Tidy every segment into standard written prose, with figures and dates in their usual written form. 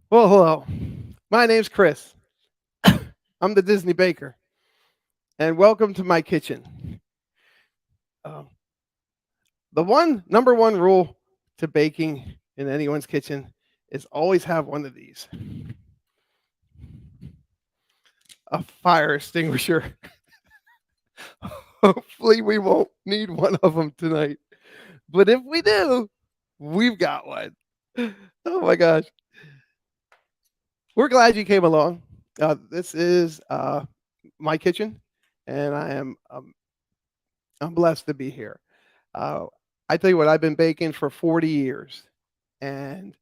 Well, hello. My name's Chris. I'm the Disney Baker, and welcome to my kitchen. Um, the number one rule to baking in anyone's kitchen is always have one of these: a fire extinguisher. Hopefully, we won't need one of them tonight, but if we do, we've got one. Oh my gosh, we're glad you came along. This is my kitchen, and I'm blessed to be here. Uh, I tell you what, I've been baking for 40 years, and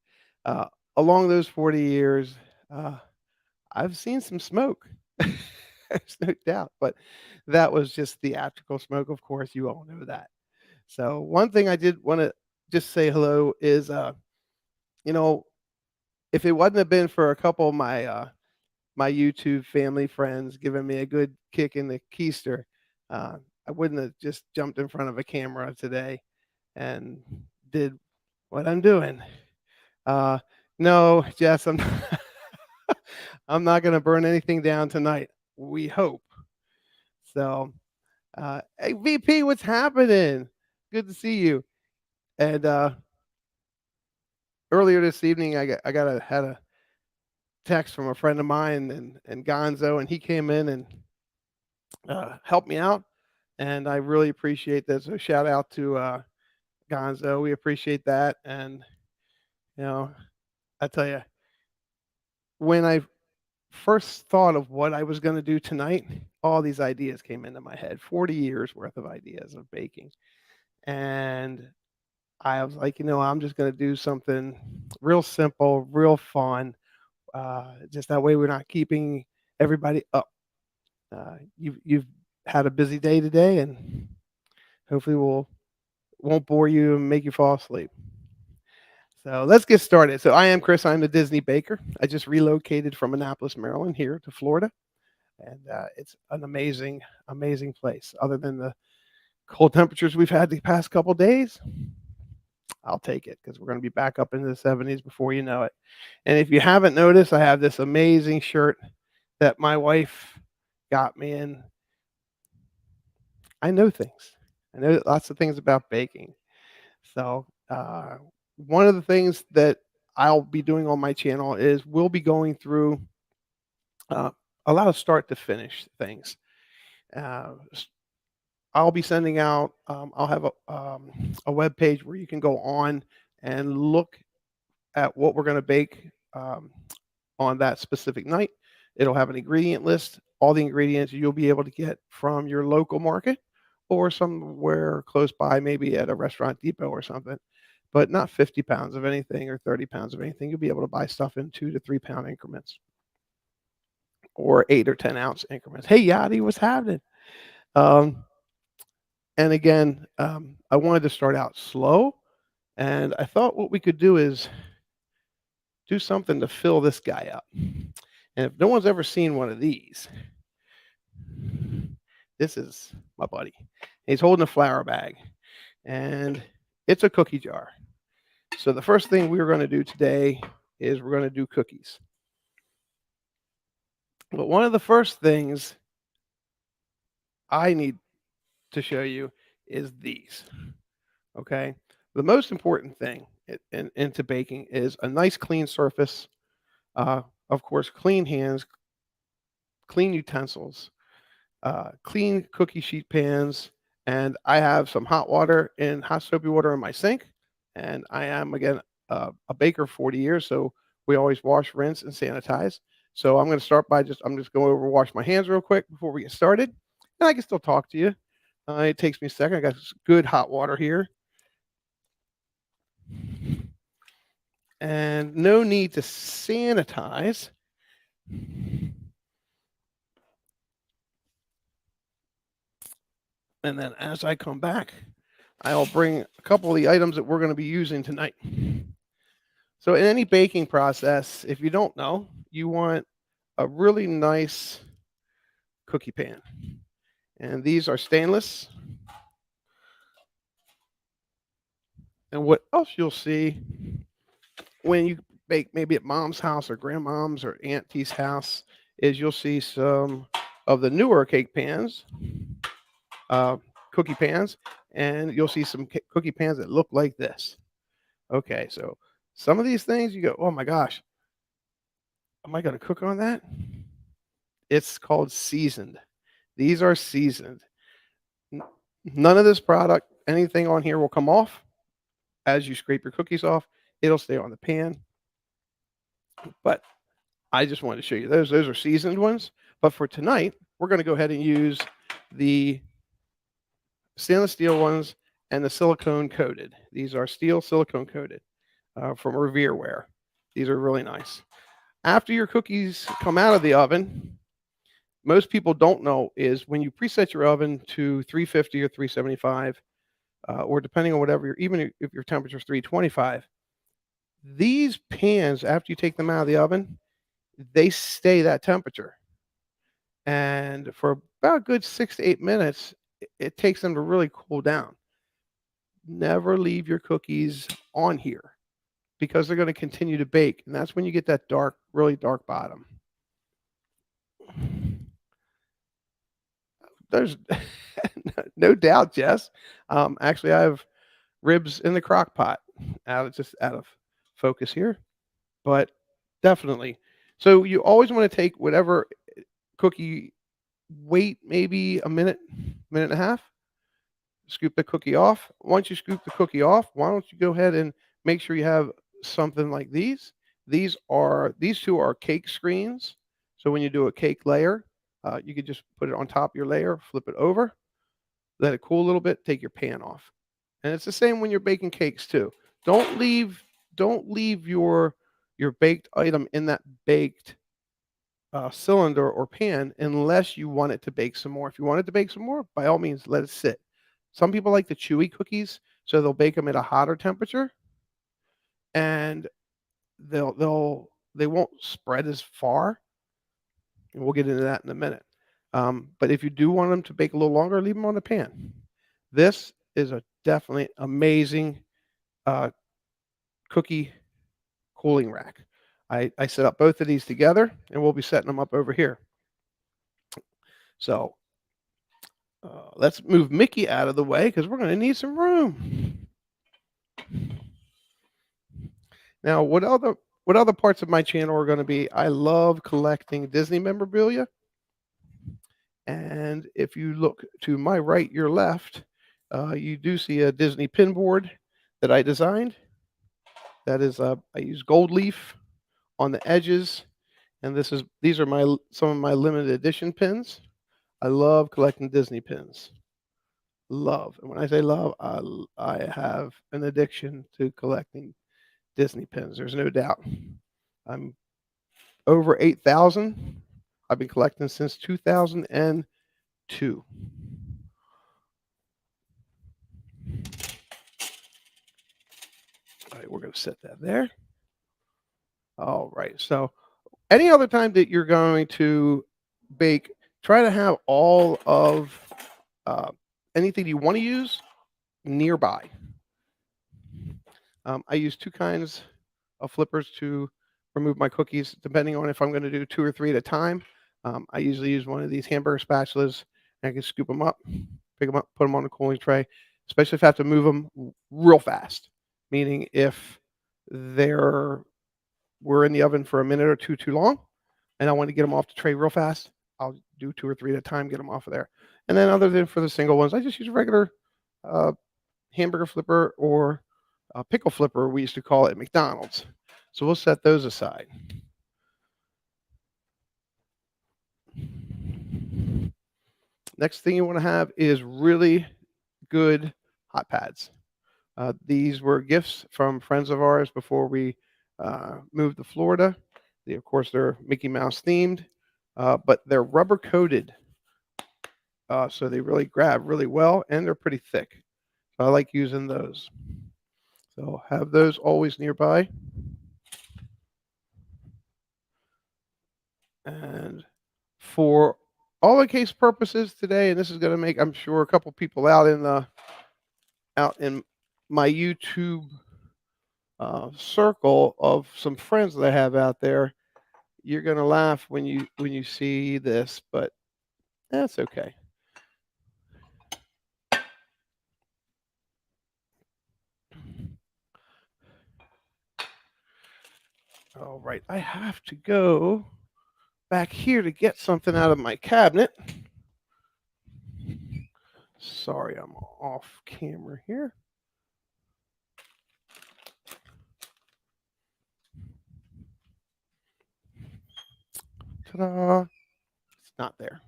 uh, along those 40 years, uh, I've seen some smoke. There's no doubt, but that was just theatrical smoke. Of course, you all know that. So one thing I did want to just say hello is, you know, if it wouldn't have been for a couple of my YouTube family friends giving me a good kick in the keister, uh, I wouldn't have just jumped in front of a camera today and did what I'm doing. Uh, no, Jess, I'm not gonna burn anything down tonight. We hope. So, hey, VP, what's happening? Good to see you. And earlier this evening, had a text from a friend of mine and Gonzo, and he came in and helped me out, and I really appreciate that. So shout out to Gonzo. We appreciate that, and you know, I tell you, when I first thought of what I was going to do tonight, all these ideas came into my head. 40 years worth of ideas of baking, and I was like, I'm just going to do something real simple, real fun. Just that way, we're not keeping everybody up. You've had a busy day today, and hopefully, we'll won't bore you and make you fall asleep. So let's get started. So I am Chris. I'm the Disney Baker. I just relocated from Annapolis, Maryland, here to Florida, and it's an amazing, amazing place. Other than the cold temperatures we've had the past couple days, I'll take it because we're going to be back up into the 70s before you know it. And if you haven't noticed, I have this amazing shirt that my wife got me in. I know things. I know lots of things about baking. So one of the things that I'll be doing on my channel is we'll be going through uh, a lot of start to finish things. Uh, I'll be sending out. I'll have a web page where you can go on and look at what we're going to bake on that specific night. It'll have an ingredient list. All the ingredients you'll be able to get from your local market or somewhere close by, maybe at a restaurant depot or something. But not 50 pounds of anything or 30 pounds of anything. You'll be able to buy stuff in 2 to 3 pound increments or 8 or 10 ounce increments. Hey, Yadi, what's happening? Um, and again, I wanted to start out slow, and I thought what we could do is do something to fill this guy up. And if no one's ever seen one of these, this is my buddy. He's holding a flour bag, and it's a cookie jar. So the first thing we're going to do today is we're going to do cookies. But one of the first things I need to show you is these. Okay. The most important thing into baking is a nice clean surface. Of course, clean hands, clean utensils, clean cookie sheet pans, and I have some hot water and hot soapy water in my sink. And I am again a baker 40 years, so we always wash, rinse, and sanitize. So I'm going to start by I'm just going over wash my hands real quick before we get started, and I can still talk to you. It takes me a second. I got good hot water here, and no need to sanitize. And then as I come back, I'll bring a couple of the items that we're going to be using tonight. So in any baking process, if you don't know, you want a really nice cookie pan. And these are stainless. And what else you'll see when you bake maybe at mom's house or grandmom's or auntie's house is you'll see some of the newer cake pans, uh, cookie pans, and you'll see some cookie pans that look like this. Okay, so some of these things you go, oh my gosh, am I going to cook on that? It's called seasoned. These are seasoned. N- None of this product, anything on here will come off as you scrape your cookies off. It'll stay on the pan. But I just wanted to show you those. Those are seasoned ones. But for tonight, we're going to go ahead and use the stainless steel ones and the silicone coated. These are steel silicone coated from Revereware. These are really nice. After your cookies come out of the oven, most people don't know is when you preset your oven to 350 or 375, or depending on whatever even if your temperature is 325, these pans, after you take them out of the oven, they stay that temperature. And for about a good 6 to 8 minutes, it takes them to really cool down. Never leave your cookies on here because they're going to continue to bake. And that's when you get that dark, really dark bottom. There's no doubt, Jess. Actually, I have ribs in the crock pot. Just out of focus here, but definitely. So you always want to take whatever cookie, wait maybe a minute, minute and a half, scoop the cookie off. Once you scoop the cookie off, why don't you go ahead and make sure you have something like these. These two are cake screens. So when you do a cake layer, you could just put it on top of your layer, flip it over, let it cool a little bit, take your pan off. And it's the same when you're baking cakes too. Don't leave don't leave your baked item in that baked cylinder or pan unless you want it to bake some more. If you want it to bake some more, by all means, let it sit. Some people like the chewy cookies, so they'll bake them at a hotter temperature, and they won't spread as far. And we'll get into that in a minute. But if you do want them to bake a little longer, leave them on the pan. This is a definitely amazing uh, cookie cooling rack. I set up both of these together, and we'll be setting them up over here. So let's move Mickey out of the way because we're going to need some room. Now, what other parts of my channel are going to be? I love collecting Disney memorabilia. And if you look to my right, your left, you do see a Disney pin board that I designed. That is, I use gold leaf on the edges, and these are some of my limited edition pins. I love collecting Disney pins. Love, and when I say love, I have an addiction to collecting Disney pins. There's no doubt. I'm over 8,000. I've been collecting since 2002. All right, we're going to set that there. All right. So, any other time that you're going to bake, try to have all of uh, anything you want to use nearby. I use two kinds of flippers to remove my cookies, depending on if I'm going to do 2 or 3 at a time. I usually use one of these hamburger spatulas, and I can scoop them up, pick them up, put them on the cooling tray, especially if I have to move them real fast, meaning if we're in the oven for a minute or two too long, and I want to get them off the tray real fast, I'll do 2 or 3 at a time, get them off of there. And then other than for the single ones, I just use a regular hamburger flipper or a pickle flipper, we used to call it at McDonald's. So we'll set those aside. Next thing you want to have is really good hot pads. These were gifts from friends of ours before we moved to Florida. Of course, they're Mickey Mouse themed, but they're rubber coated. So they really grab really well, and they're pretty thick. So I like using those. So have those always nearby. And for all the case purposes today, and this is going to make, I'm sure, a couple people out in my YouTube circle of some friends that I have out there. You're gonna laugh when you see this, but that's okay. All right, I have to go back here to get something out of my cabinet. Sorry, I'm off camera here. Ta-da! It's not there.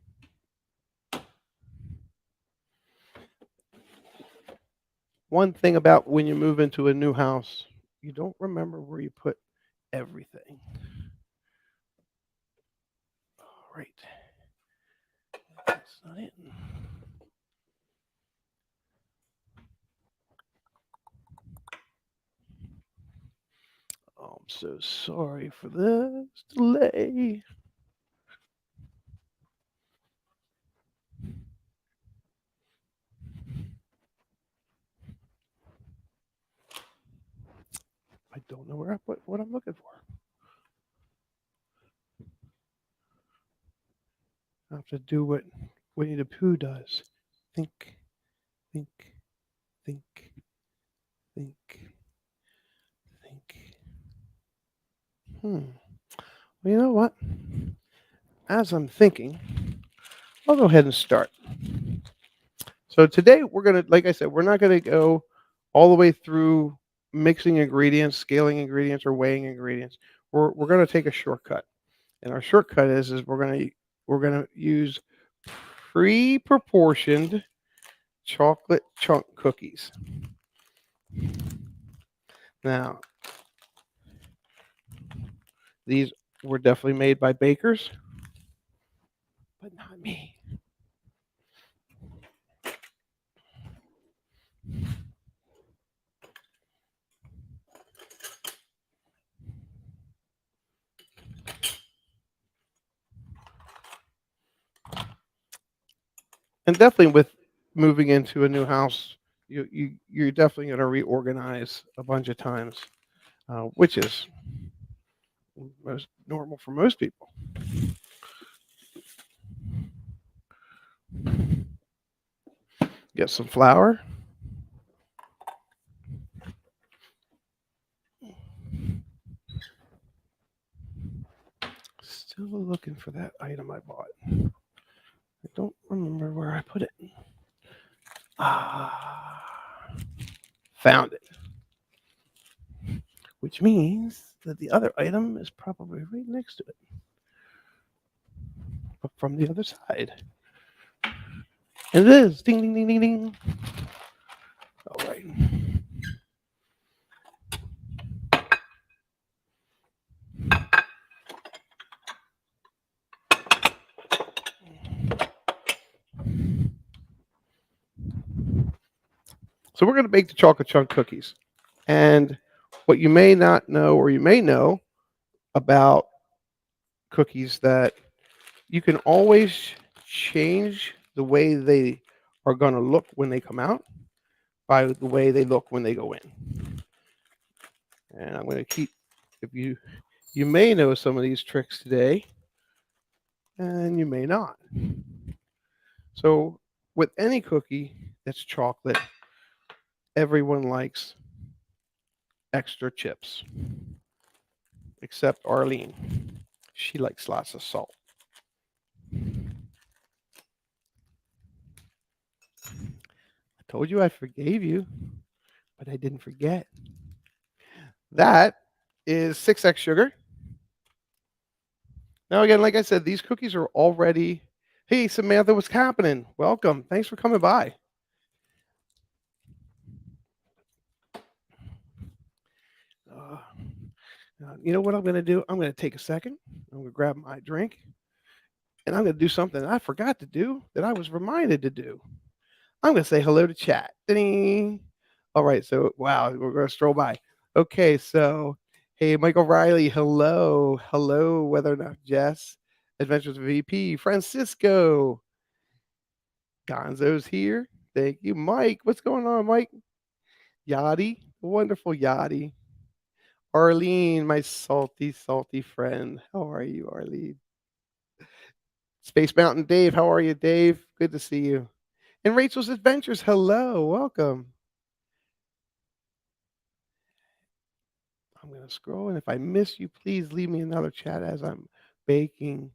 One thing about when you move into a new house, you don't remember where you put everything. All right. That's not it. Oh, I'm so sorry for this delay. I don't know where I put what I'm looking for. I have to do what Winnie the Pooh does. Think, think, think, think, think. Well, you know what? As I'm thinking, I'll go ahead and start. So today we're gonna, like I said, we're not gonna go all the way through mixing ingredients, scaling ingredients, or weighing ingredients. We're gonna take a shortcut, and our shortcut is we're gonna use pre-proportioned chocolate chunk cookies. Now, these were definitely made by bakers, but not me. And definitely with moving into a new house, you're definitely going to reorganize a bunch of times, which is most normal for most people. Get some flour. Still looking for that item I bought. I don't remember where I put it. Ah, found it. Which means that the other item is probably right next to it, but from the other side. And it is. Ding, ding, ding, ding, ding. All right. So we're going to bake the chocolate chunk cookies. And what you may not know, or you may know about cookies, that you can always change the way they are going to look when they come out by the way they look when they go in. And I'm going to keep, if you may know some of these tricks today, and you may not. So with any cookie that's chocolate, everyone likes extra chips, except Arlene. She likes lots of salt. I told you I forgave you, but I didn't forget. That is 6x sugar. Now, again, like I said, these cookies are already. Hey, Samantha, what's happening? Welcome. Thanks for coming by. Uh, you know what I'm going to do? I'm going to take a second. I'm going to grab my drink, and I'm going to do something I forgot to do that I was reminded to do. I'm going to say hello to chat. Ding. All right. So, wow, we're going to stroll by. Okay. So, hey, Michael Riley. Hello. Hello, Whether or Not Jess. Adventures VP. Francisco. Gonzo's here. Thank you. Mike. What's going on, Mike? Yachty. Wonderful Yachty. Arlene, my salty, salty friend. How are you, Arlene? Space Mountain Dave, how are you, Dave? Good to see you. And Rachel's Adventures, hello, welcome. I'm gonna scroll, and if I miss you, please leave me another chat as I'm baking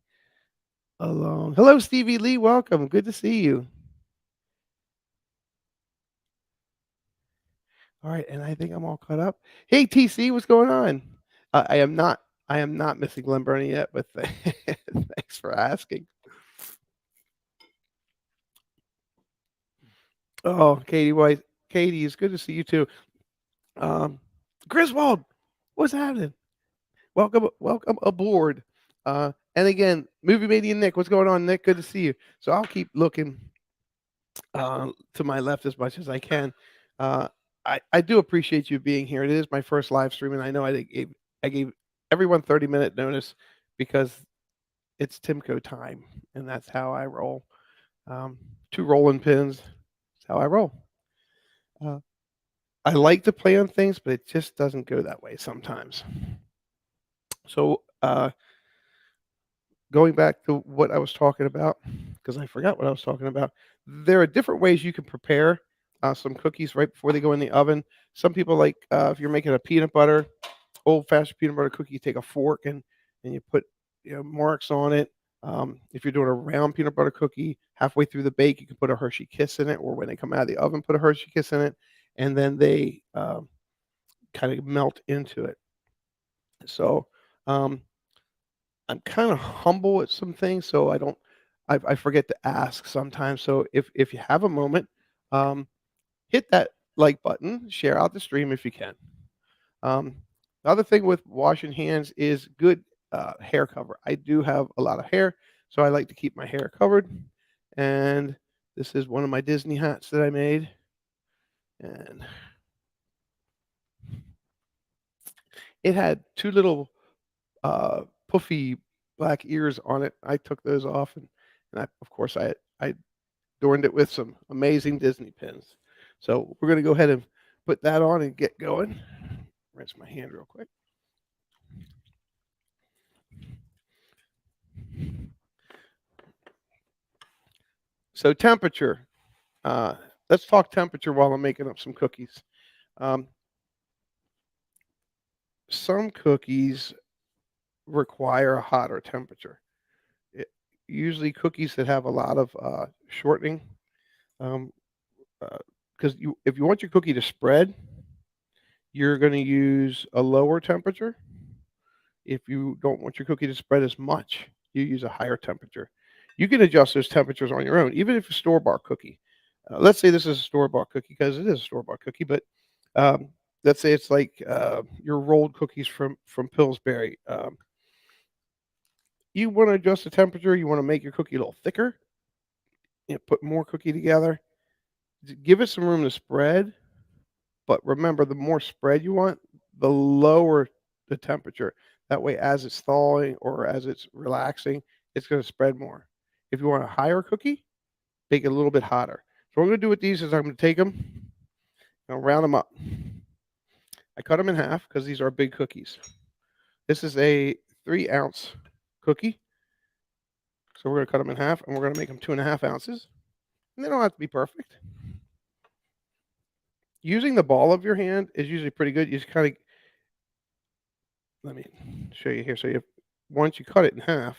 alone. Hello, Stevie Lee, welcome. Good to see you. All right, and I think I'm all caught up. Hey, TC, what's going on? I am not. I am not missing Glen Burnie yet, but thanks for asking. Oh, Katie White. Katie, it's good to see you too. Um, Griswold, what's happening? Welcome aboard. And again, Movie Mania Nick, what's going on, Nick? Good to see you. So I'll keep looking to my left as much as I can. Uh, I do appreciate you being here. It is my first live stream, and I know I gave everyone 30-minute notice because it's Timco time, and that's how I roll. Two rolling pins. That's how I roll. Uh, I like to play on things, but it just doesn't go that way sometimes. So going back to what I was talking about, because I forgot what I was talking about. There are different ways you can prepare some cookies right before they go in the oven. Some people like if you're making a peanut butter, old-fashioned peanut butter cookie, you take a fork and you put marks on it. If you're doing a round peanut butter cookie, halfway through the bake, you can put a Hershey Kiss in it, or when they come out of the oven, put a Hershey Kiss in it, and then they kind of melt into it. So um, I'm kind of humble at some things, so I forget to ask sometimes. So if you have a moment, um, hit that like button, share out the stream if you can. Um, the other thing with washing hands is good hair cover. I do have a lot of hair, so I like to keep my hair covered. And this is one of my Disney hats that I made, and it had two little puffy black ears on it. I took those off, and of course I adorned it with some amazing Disney pins. So we're gonna go ahead and put that on and get going. Rinse my hand real quick. So temperature. Uh, let's talk temperature while I'm making up some cookies. Um, some cookies require a hotter temperature. It, usually, cookies that have a lot of shortening, um, because if you want your cookie to spread, you're going to use a lower temperature. If you don't want your cookie to spread as much, you use a higher temperature. You can adjust those temperatures on your own, even if it's store-bought cookie. Let's say this is a store-bought cookie because it is a store-bought cookie, but um, let's say it's like your rolled cookies from Pillsbury. You want to adjust the temperature. You want to make your cookie a little thicker. Put more cookie together. Give it some room to spread. But remember, the more spread you want, the lower the temperature. That way, as it's thawing or as it's relaxing, it's going to spread more. If you want a higher cookie, bake it a little bit hotter. So what I'm going to do with these is I'm going to take them and round them up. I cut them in half because these are big cookies. This is a 3-ounce cookie. So we're going to cut them in half, and we're going to make them 2.5 ounces. And they don't have to be perfect. Using the ball of your hand is usually pretty good. You just kind of, let me show you here. So once you cut it in half,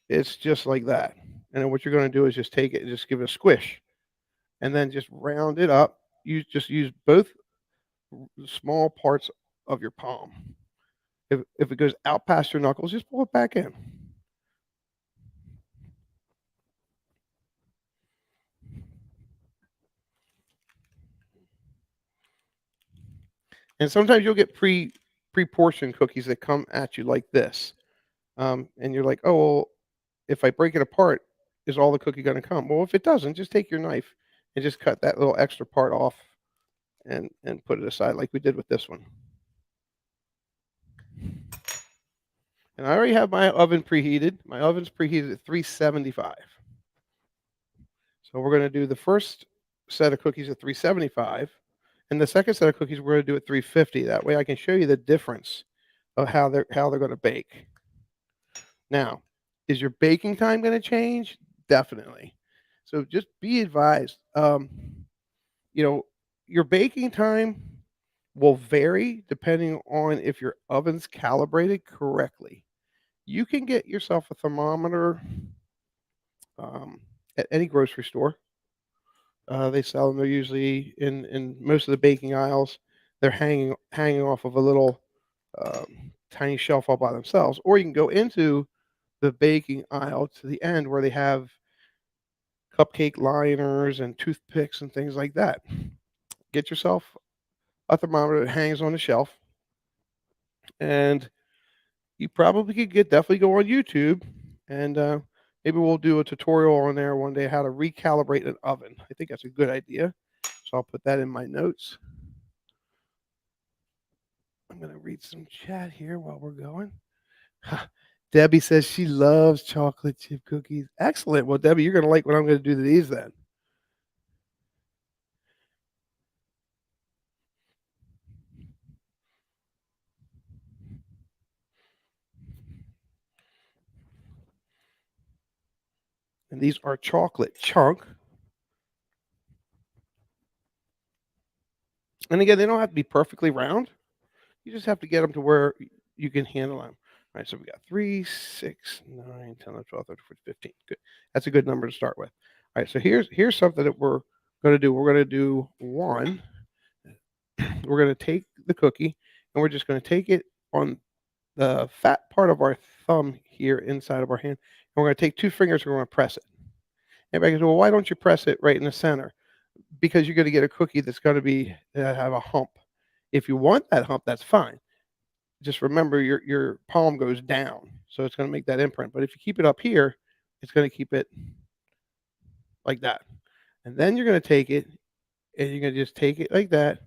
it's just like that. And then what you're going to do is just take it and just give it a squish, and then just round it up. You just use both small parts of your palm. If it goes out past your knuckles, just pull it back in. And sometimes you'll get pre-portioned cookies that come at you like this, and you're like, oh, well, if I break it apart, is all the cookie going to come? Well, if it doesn't, just take your knife and just cut that little extra part off and put it aside like we did with this one. And I already have my oven preheated. My oven's preheated at 375. So we're going to do the first set of cookies at 375, And the second set of cookies, we're gonna do at 350. That way I can show you the difference of how they're gonna bake. Now, is your baking time gonna change? Definitely. So just be advised, you know, your baking time will vary depending on if your oven's calibrated correctly. You can get yourself a thermometer, um, at any grocery store. They sell them. They're usually in most of the baking aisles. They're hanging off of a little, tiny shelf all by themselves, or you can go into the baking aisle to the end where they have cupcake liners and toothpicks and things like that. Get yourself a thermometer that hangs on the shelf, and you probably could get definitely go on YouTube, and maybe we'll do a tutorial on there one day how to recalibrate an oven. I think that's a good idea. So I'll put that in my notes. I'm gonna read some chat here while we're going. Debbie says she loves chocolate chip cookies. Excellent. Well, Debbie, you're gonna like what I'm gonna do to these then. And these are chocolate chunk. And again, they don't have to be perfectly round. You just have to get them to where you can handle them. All right, so we got 3, 6, 9, 10, 11, 12, 13, 14, 15. Good. That's a good number to start with. All right, so here's something that we're going to do. We're going to do one. We're going to take the cookie and we're just going to take it on the fat part of our thumb here inside of our hand. And we're going to take two fingers and we're going to press it. Everybody goes, well, why don't you press it right in the center? Because you're going to get a cookie that's going to be have a hump. If you want that hump, that's fine. Just remember your palm goes down, so it's going to make that imprint. But if you keep it up here, it's going to keep it like that. And then you're going to take it and you're going to just take it like that,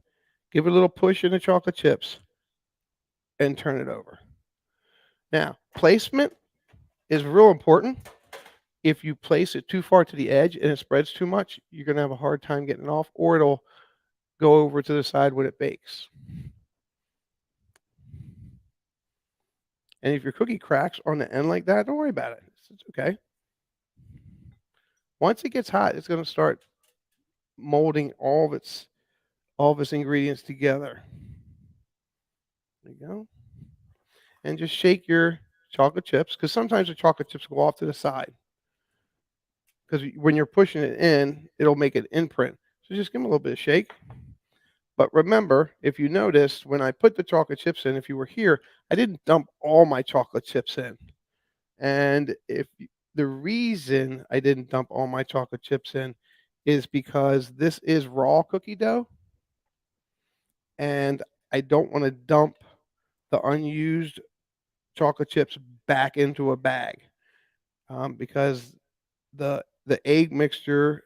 give it a little push in the chocolate chips, and turn it over. Now, placement is real important. If you place it too far to the edge and it spreads too much, you're going to have a hard time getting it off, or it'll go over to the side when it bakes. And if your cookie cracks on the end like that, don't worry about it. It's okay. Once it gets hot, it's going to start molding all of its ingredients together. There you go. And just shake your chocolate chips, because sometimes the chocolate chips go off to the side. Because when you're pushing it in, it'll make an imprint. So just give them a little bit of shake. But remember, if you noticed, when I put the chocolate chips in, if you were here, I didn't dump all my chocolate chips in. And if the reason I didn't dump all my chocolate chips in is because this is raw cookie dough, and I don't want to dump the unused chocolate chips back into a bag, because the egg mixture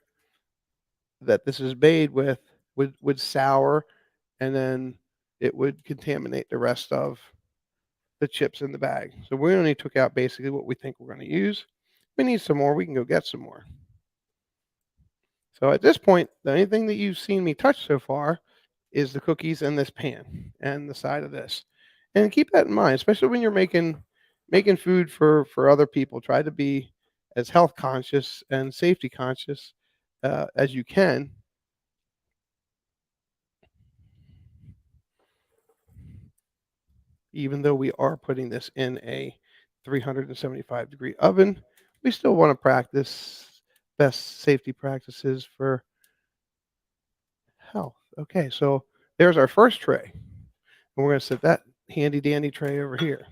that this is made with would sour, and then it would contaminate the rest of the chips in the bag. So we only took out basically what we think we're going to use. If we need some more, we can go get some more. So at this point, the only thing that you've seen me touch so far is the cookies in this pan and the side of this. And keep that in mind, especially when you're making food for other people. Try to be as health conscious and safety conscious as you can. Even though we are putting this in a 375-degree oven, we still want to practice best safety practices for health. Okay, so there's our first tray. And we're going to set that handy dandy tray over here.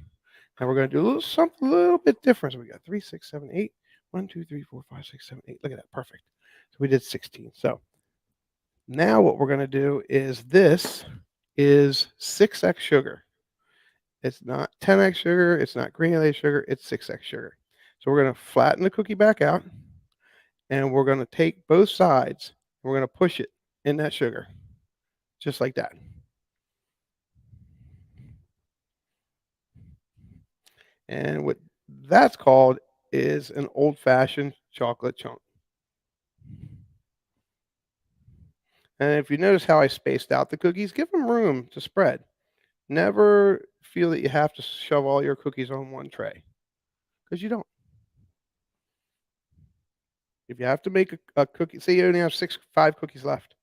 And we're going to do a little something a little bit different. So we got 3, 6, 7, 8. 1, 2, 3, 4, 5, 6, 7, 8. Look at that. Perfect. So we did 16. So now what we're going to do is this is 6x sugar. It's not 10x sugar. It's not granulated sugar. It's 6x sugar. So we're going to flatten the cookie back out. And we're going to take both sides. And we're going to push it in that sugar. Just like that. And what that's called is an old-fashioned chocolate chunk. And if you notice how I spaced out the cookies, give them room to spread. Never feel that you have to shove all your cookies on one tray because you don't. If you have to make a cookie, say you only have 5 cookies left,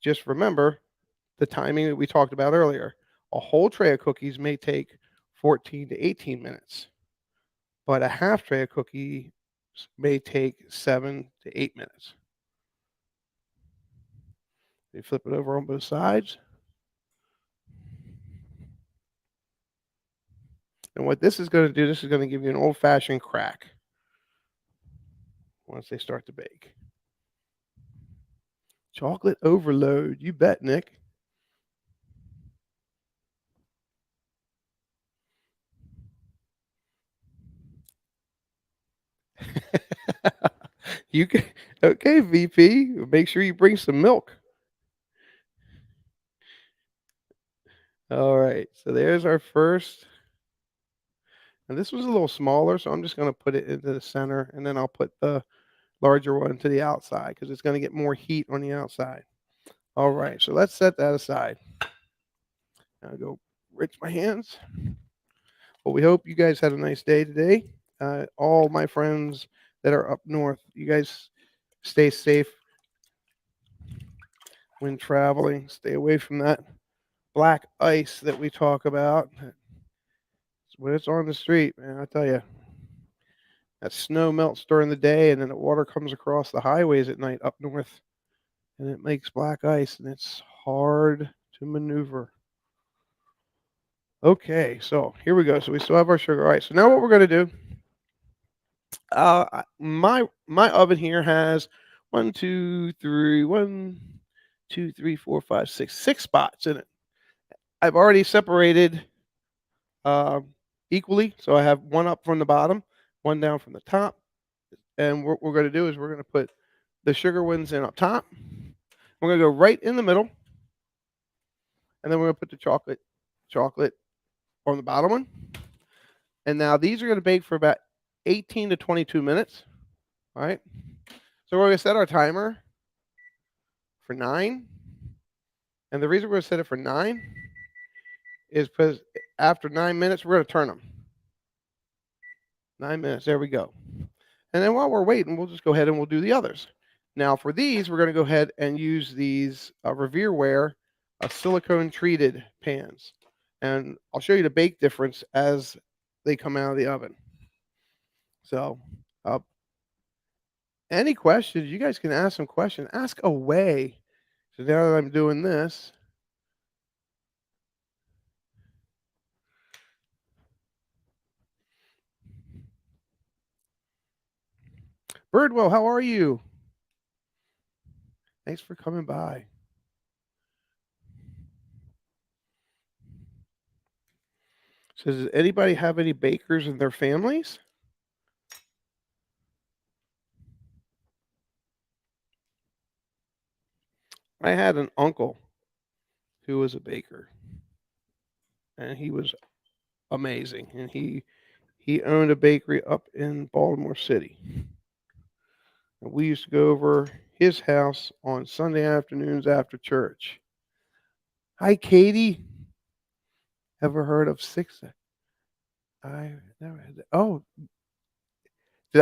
just remember the timing that we talked about earlier. A whole tray of cookies may take 14 to 18 minutes, but a half tray of cookies may take 7 to 8 minutes. You flip it over on both sides. And what this is going to do, this is going to give you an old-fashioned crack once they start to bake. Chocolate overload. You bet, Nick. You can, okay, VP. Make sure you bring some milk. All right. So there's our first. And this was a little smaller, so I'm just going to put it into the center, and then I'll put the larger one to the outside because it's going to get more heat on the outside. All right. So let's set that aside. Now go rinse my hands. Well, we hope you guys had a nice day today. All my friends that are up north, you guys stay safe when traveling. Stay away from that black ice that we talk about. When it's on the street, man, I tell you, that snow melts during the day, and then the water comes across the highways at night up north, and it makes black ice, and it's hard to maneuver. Okay, so here we go. So we still have our sugar. All right, so now what we're going to do, my oven here has 6 spots in it. I've already separated equally, so I have one up from the bottom, one down from the top. And what we're going to do is we're going to put the sugar ones in up top. We're going to go right in the middle, and then we're going to put the chocolate on the bottom one. And now these are going to bake for about 18 to 22 minutes. All right. So we're going to set our timer for 9. And the reason we're going to set it for 9 is because after 9 minutes, we're going to turn them. 9 minutes. There we go. And then while we're waiting, we'll just go ahead and we'll do the others. Now for these, we're going to go ahead and use these Revereware silicone treated pans. And I'll show you the bake difference as they come out of the oven. So any questions, you guys can ask some questions. Ask away. So now that I'm doing this, Birdwell, how are you? Thanks for coming by. So does anybody have any bakers in their families? I had an uncle who was a baker, and he was amazing. And he owned a bakery up in Baltimore City. And we used to go over his house on Sunday afternoons after church. Hi, Katie. Ever heard of six? I never had that. Oh,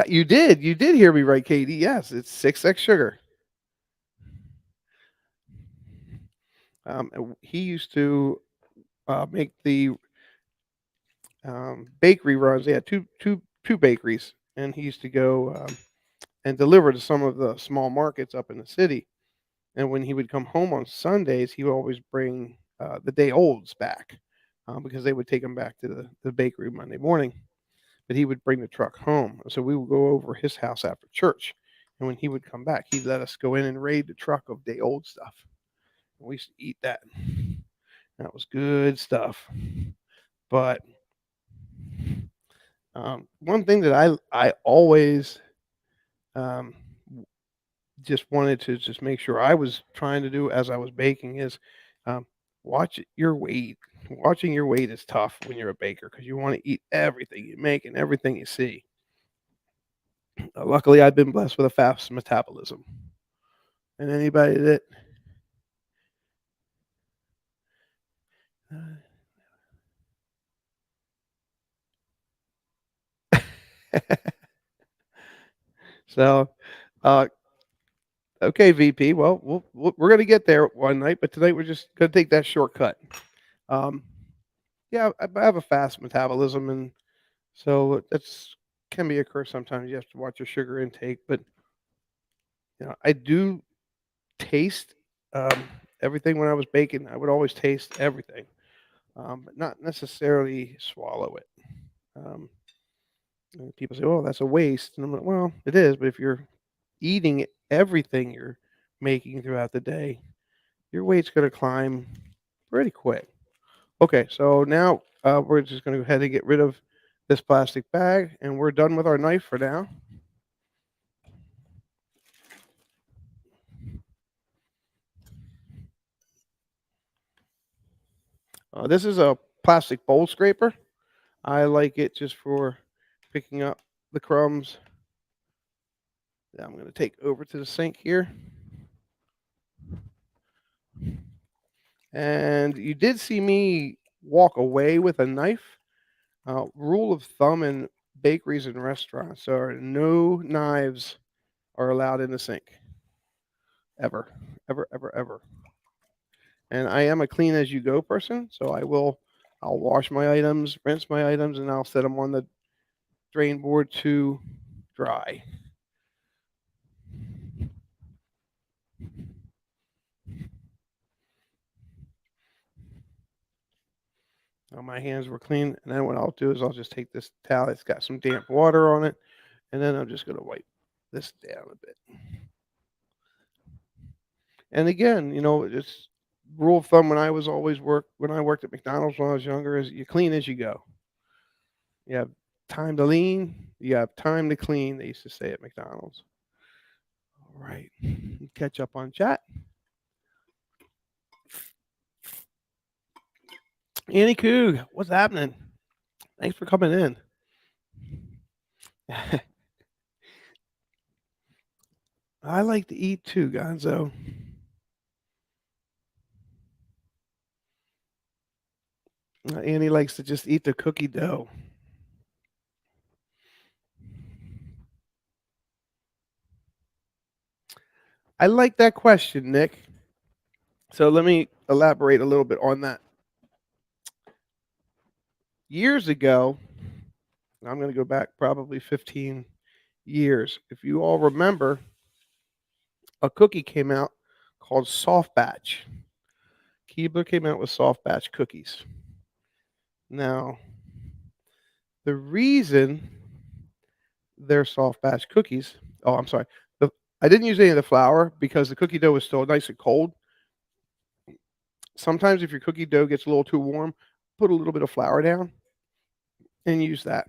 you did. You did hear me right, Katie. Yes, it's 6X sugar. He used to make the bakery runs. They had two bakeries, and he used to go and deliver to some of the small markets up in the city. And when he would come home on Sundays, he would always bring the day olds back because they would take them back to the bakery Monday morning. But he would bring the truck home. So we would go over his house after church. And when he would come back, he'd let us go in and raid the truck of day old stuff. And we used to eat that. That was good stuff. But one thing that I always just wanted to just make sure I was trying to do as I was baking is watch your weight. Watching your weight is tough when you're a baker because you want to eat everything you make and everything you see. Luckily, I've been blessed with a fast metabolism. And anybody that So, uh, okay, VP. Well, we're gonna get there one night, but tonight we're just gonna take that shortcut. Um, yeah, I have a fast metabolism, and so that's can be a curse sometimes. You have to watch your sugar intake, but I do taste um, everything when I was baking. I would always taste everything, but not necessarily swallow it. Um, and people say, "Oh, that's a waste," and I'm like, "Well, it is, but if you're eating everything you're making throughout the day, your weight's going to climb pretty quick." Okay, so now we're just going to go ahead and get rid of this plastic bag, and we're done with our knife for now. This is a plastic bowl scraper. I like it just for picking up the crumbs that I'm going to take over to the sink here. And you did see me walk away with a knife. Rule of thumb in bakeries and restaurants are no knives are allowed in the sink ever, ever, ever, ever. And I am a clean as you go person, so I'll wash my items, rinse my items, and I'll set them on the drain board to dry. Now my hands were clean, and then what I'll do is I'll just take this towel that's got some damp water on it, and then I'm just going to wipe this down a bit. And again, just rule of thumb when I worked at McDonald's when I was younger is you clean as you go. You have time to lean, you have time to clean. They used to say at McDonald's. All right, catch up on chat. Annie Coog, what's happening? Thanks for coming in. I like to eat too, Gonzo. Annie likes to just eat the cookie dough. I like that question, Nick. So let me elaborate a little bit on that. Years ago, I'm going to go back probably 15 years. If you all remember, a cookie came out called Soft Batch. Keebler came out with Soft Batch cookies. Now, the reason they're Soft Batch cookies, oh, I'm sorry. I didn't use any of the flour because the cookie dough was still nice and cold. Sometimes if your cookie dough gets a little too warm, put a little bit of flour down and use that.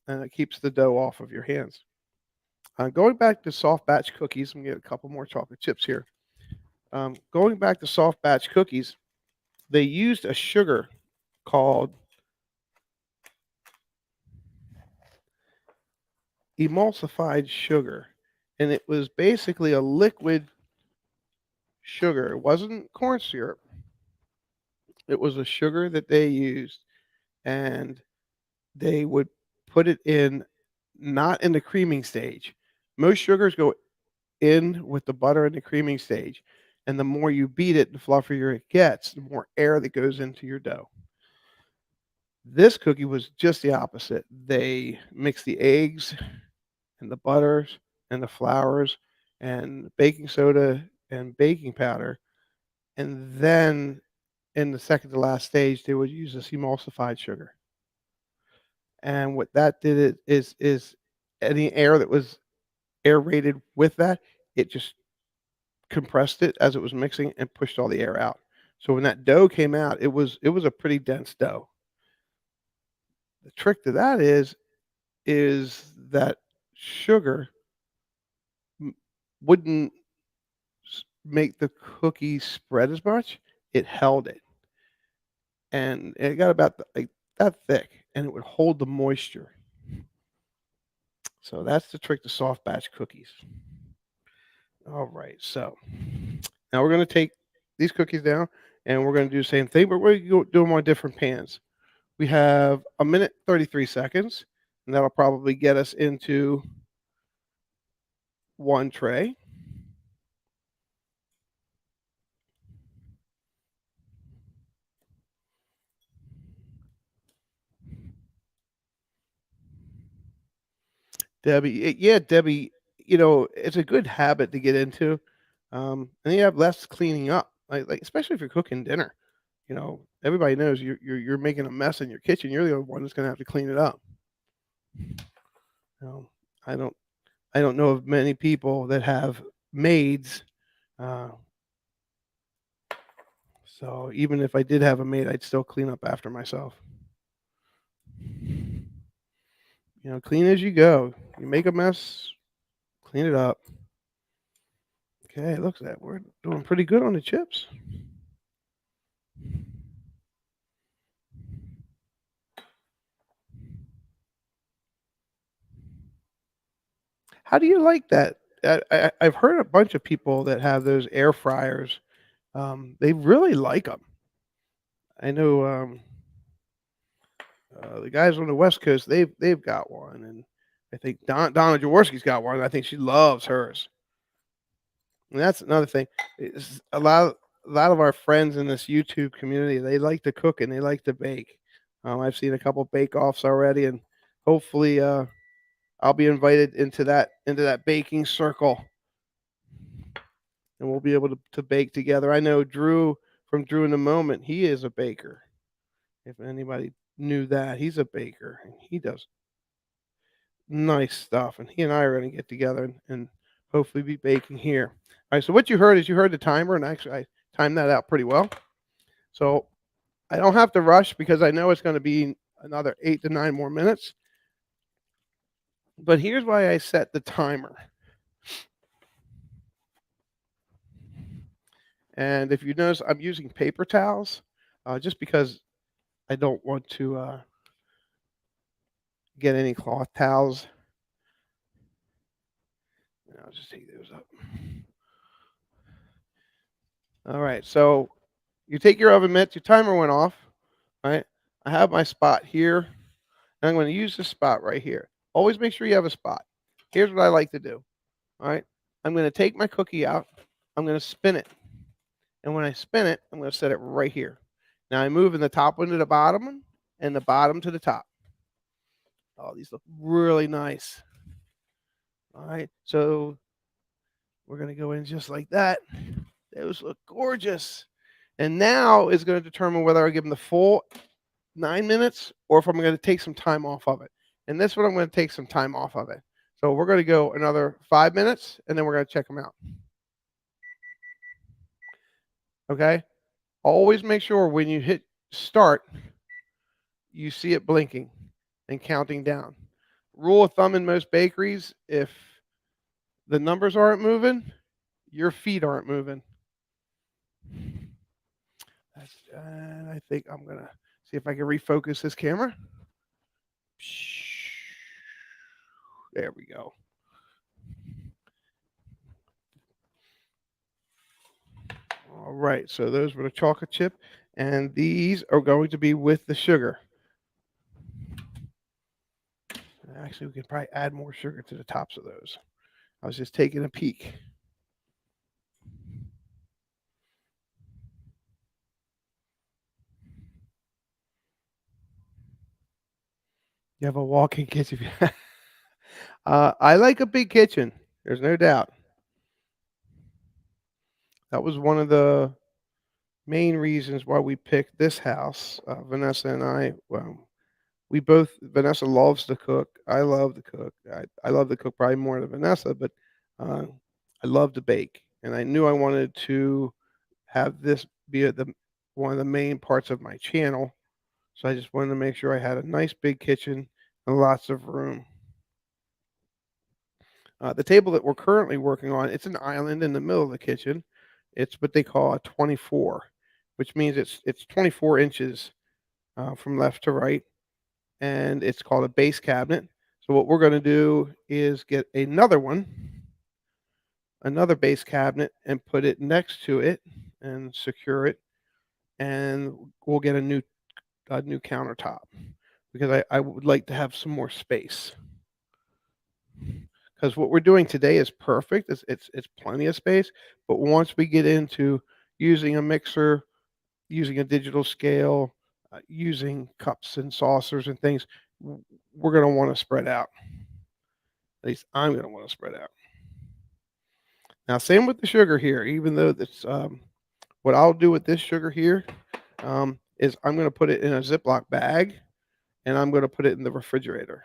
And it keeps the dough off of your hands. Going back to soft batch cookies, I'm gonna get a couple more chocolate chips here. Going back to soft batch cookies, they used a sugar called emulsified sugar, and it was basically a liquid sugar. It wasn't corn syrup. It was a sugar that they used, and they would put it in not in the creaming stage. Most sugars go in with the butter in the creaming stage, and the more you beat it, the fluffier it gets, the more air that goes into your dough. This cookie was just the opposite. They mixed the eggs and the butters and the flours and baking soda and baking powder, and then in the second to last stage, they would use this emulsified sugar. And what that did is any air that was aerated with that, it just compressed it as it was mixing and pushed all the air out. So when that dough came out, it was a pretty dense dough. The trick to that is that sugar wouldn't make the cookie spread as much. It held it, and it got about like that thick, and it would hold the moisture. So that's the trick to soft batch cookies. All right, so now we're going to take these cookies down, and we're going to do the same thing, but we're going to do them on different pans. We have a minute 33 seconds, and that'll probably get us into one tray. Yeah, Debbie, it's a good habit to get into, and you have less cleaning up, like especially if you're cooking dinner. Everybody knows you're making a mess in your kitchen. You're the only one that's going to have to clean it up. Um, I don't I don't know of many people that have maids. Uh, so even if I did have a maid, I'd still clean up after myself. Clean as you go. You make a mess, clean it up. Okay, looks like we're doing pretty good on the chips. How do you like that? I've heard a bunch of people that have those air fryers. They really like them. I know the guys on the West Coast. They've got one, and I think Donna Jaworski's got one. I think she loves hers. And that's another thing. Is a lot of our friends in this YouTube community, they like to cook and they like to bake. I've seen a couple bake offs already, and hopefully, I'll be invited into that baking circle, and we'll be able to bake together. I know Drew from Drew in the Moment. He is a baker. If anybody knew that, he's a baker and he does nice stuff. And he and I are going to get together and hopefully be baking here. All right. So what you heard is you heard the timer, and actually I timed that out pretty well. So I don't have to rush because I know it's going to be another 8 to 9 more minutes. But here's why I set the timer. And if you notice, I'm using paper towels just because I don't want to get any cloth towels. I'll just take those up. All right. So you take your oven mitts, your timer went off. All right. I have my spot here, and I'm going to use this spot right here. Always make sure you have a spot. Here's what I like to do. All right. I'm going to take my cookie out. I'm going to spin it. And when I spin it, I'm going to set it right here. Now I'm moving the top one to the bottom one and the bottom to the top. Oh, these look really nice. All right. So we're going to go in just like that. Those look gorgeous. And now is going to determine whether I give them the full 9 minutes or if I'm going to take some time off of it. And this one, I'm going to take some time off of it. So we're going to go another 5 minutes, and then we're going to check them out. Okay? Always make sure when you hit start, you see it blinking and counting down. Rule of thumb in most bakeries, if the numbers aren't moving, your feet aren't moving. And I think I'm going to see if I can refocus this camera. There we go. All right, so those were the chocolate chip, and these are going to be with the sugar. Actually, we could probably add more sugar to the tops of those. I was just taking a peek. You have a walk-in kitchen. I like a big kitchen. There's no doubt. That was one of the main reasons why we picked this house. Vanessa and I, well, Vanessa loves to cook. I love to cook. I love to cook probably more than Vanessa, but I love to bake. And I knew I wanted to have this be one of the main parts of my channel. So I just wanted to make sure I had a nice big kitchen and lots of room. The table that we're currently working on, it's an island in the middle of the kitchen. It's what they call a 24, which means it's 24 inches from left to right, and it's called a base cabinet. So what we're going to do is get another base cabinet, and put it next to it and secure it. and we'll get a new countertop because I would like to have some more space. Because what we're doing today is perfect. It's plenty of space, but once we get into using a mixer, using a digital scale, using cups and saucers and things, we're going to want to spread out. At least I'm going to want to spread out. Now, same with the sugar here. Even though that's what I'll do with this sugar here is I'm going to put it in a Ziploc bag and I'm going to put it in the refrigerator.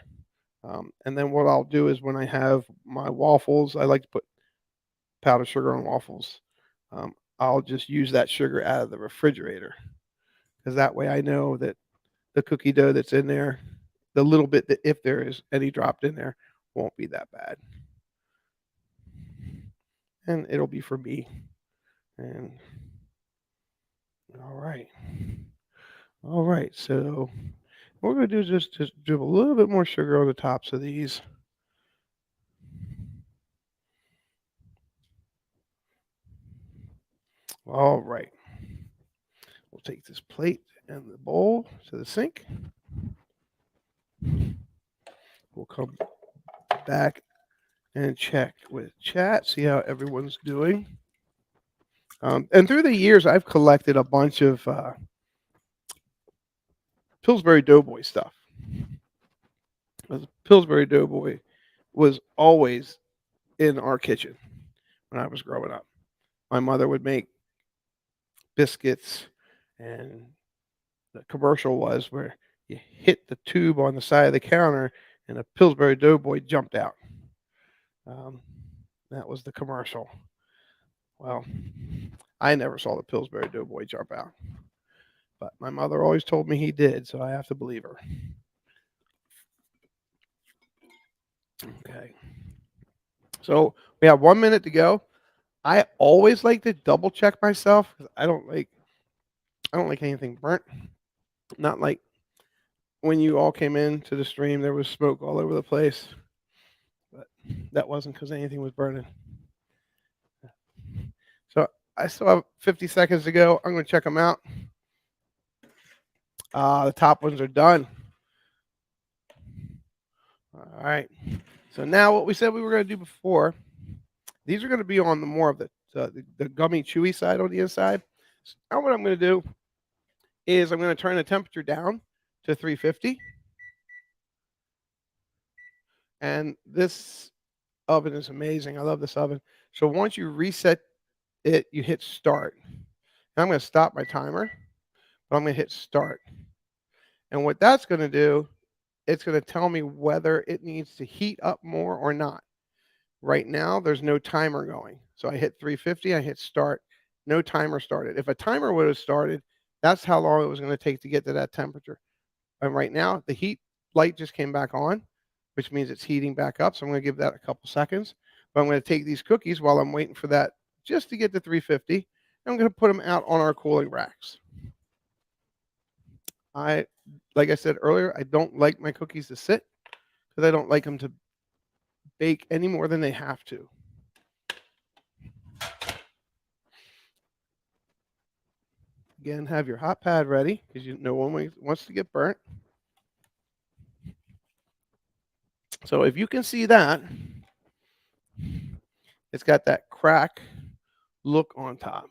And then what I'll do is when I have my waffles, I like to put powdered sugar on waffles. I'll just use that sugar out of the refrigerator because that way I know that the cookie dough that's in there, the little bit that if there is any dropped in there, won't be that bad. And it'll be for me. And all right. All right. So what we're going to do is just do a little bit more sugar on the tops of these. All right. We'll take this plate and the bowl to the sink. We'll come back and check with chat, see how everyone's doing. And through the years, I've collected a bunch of Pillsbury Doughboy stuff. Pillsbury Doughboy was always in our kitchen when I was growing up. My mother would make biscuits, and the commercial was where you hit the tube on the side of the counter and a Pillsbury Doughboy jumped out. That was the commercial. Well, I never saw the Pillsbury Doughboy jump out, but my mother always told me he did, so I have to believe her. Okay. So we have 1 minute to go. I always like to double check myself because I don't like anything burnt. Not like when you all came into the stream, there was smoke all over the place, but that wasn't because anything was burning. So I still have 50 seconds to go. I'm going to check them out. The top ones are done. All right. So now what we said we were going to do before, these are going to be on the more of the gummy chewy side on the inside. So now what I'm going to do is I'm going to turn the temperature down to 350. And this oven is amazing. I love this oven. So once you reset it, you hit start. And I'm going to stop my timer, but I'm going to hit start. And what that's going to do, it's going to tell me whether it needs to heat up more or not. Right now, there's no timer going. So I hit 350, I hit start, no timer started. If a timer would have started, that's how long it was going to take to get to that temperature. And right now, the heat light just came back on, which means it's heating back up. So I'm going to give that a couple seconds. But I'm going to take these cookies while I'm waiting for that just to get to 350. I'm going to put them out on our cooling racks. Like I said earlier, I don't like my cookies to sit because I don't like them to bake any more than they have to. Again, have your hot pad ready because no one wants to get burnt. So if you can see that, it's got that crack look on top.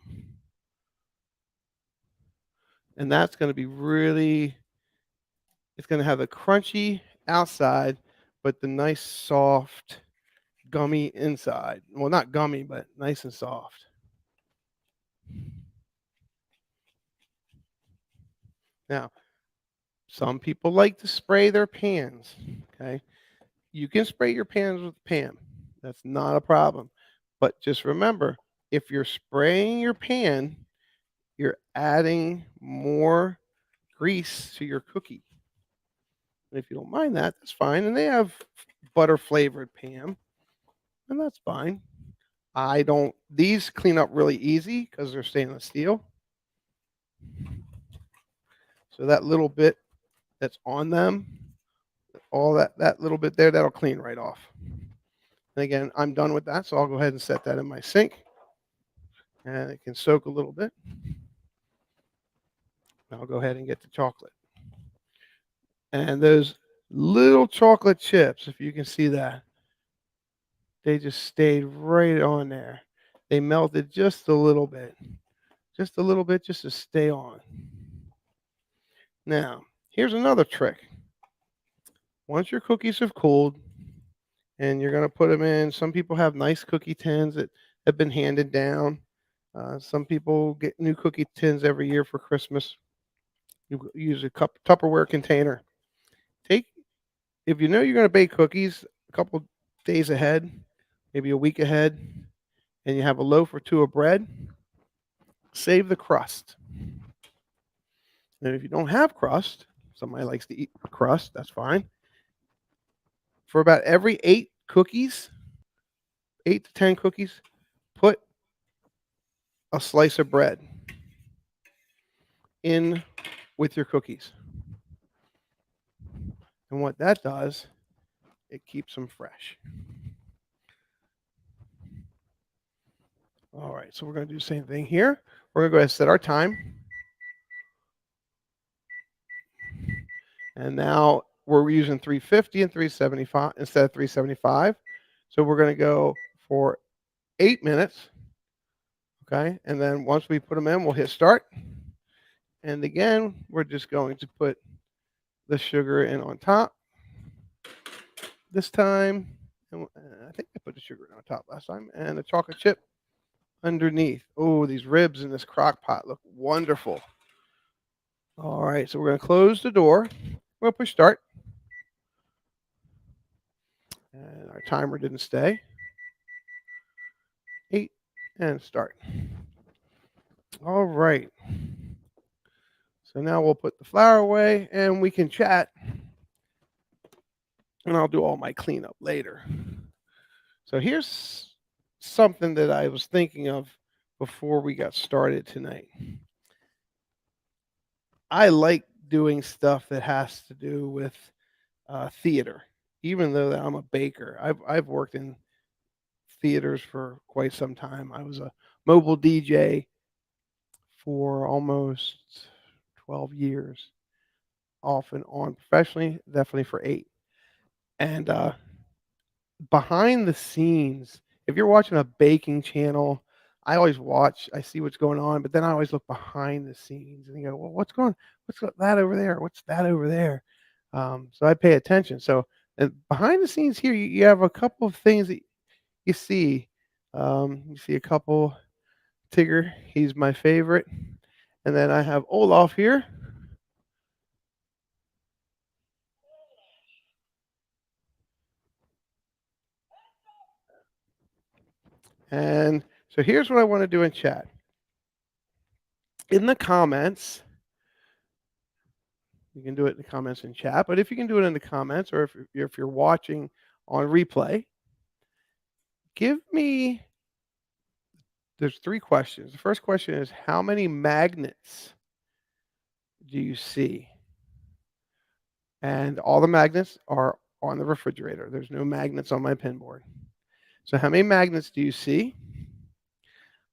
And that's going to be really, it's going to have a crunchy outside, but the nice soft gummy inside. Well, not gummy, but nice and soft. Now, some people like to spray their pans. Okay. You can spray your pans with Pam. That's not a problem. But just remember, if you're spraying your pan, you're adding more grease to your cookie. And if you don't mind that, that's fine. And they have butter flavored Pam, and that's fine. I don't, these clean up really easy because they're stainless steel. So that little bit that's on them, all that little bit there, that'll clean right off. And again, I'm done with that, so I'll go ahead and set that in my sink. And it can soak a little bit. I'll go ahead and get the chocolate. And those little chocolate chips, if you can see that, they just stayed right on there. They melted just a little bit, just a little bit, just to stay on. Now, here's another trick. Once your cookies have cooled and you're going to put them in, some people have nice cookie tins that have been handed down. Some people get new cookie tins every year for Christmas. You use a Tupperware container. Take If you know you're going to bake cookies a couple days ahead, maybe a week ahead, and you have a loaf or two of bread, save the crust. And if you don't have crust, somebody likes to eat crust, that's fine. For about every 8 cookies, 8 to 10 cookies, put a slice of bread in with your cookies. And what that does, it keeps them fresh. All right, so we're going to do the same thing here. We're going to go ahead and set our time. And now we're using 350 and 375 instead of 375. So we're going to go for 8 minutes. Okay. And then once we put them in, we'll hit start. And again, we're just going to put the sugar in on top. This time, I think I put the sugar in on top last time, and the chocolate chip underneath. Oh, these ribs in this crock pot look wonderful. All right, so we're going to close the door. We're going to push start. And our timer didn't stay. 8 and start. All right. So now we'll put the flour away and we can chat. And I'll do all my cleanup later. So here's something that I was thinking of before we got started tonight. I like doing stuff that has to do with theater, even though I'm a baker. I've worked in theaters for quite some time. I was a mobile DJ for almost 12 years, off and on professionally, definitely for 8. And behind the scenes, if you're watching a baking channel, I always watch, I see what's going on, but then I always look behind the scenes and you go, well, what's that over there? What's that over there? So I pay attention. So behind the scenes here, you have a couple of things that you see. You see a couple. Tigger, he's my favorite. And then I have Olaf here. And so here's what I want to do in chat. In the comments, you can do it in the comments in chat, but if you can do it in the comments or if you're watching on replay, there's 3 questions. The first question is, how many magnets do you see? And all the magnets are on the refrigerator. There's no magnets on my pin board. So how many magnets do you see?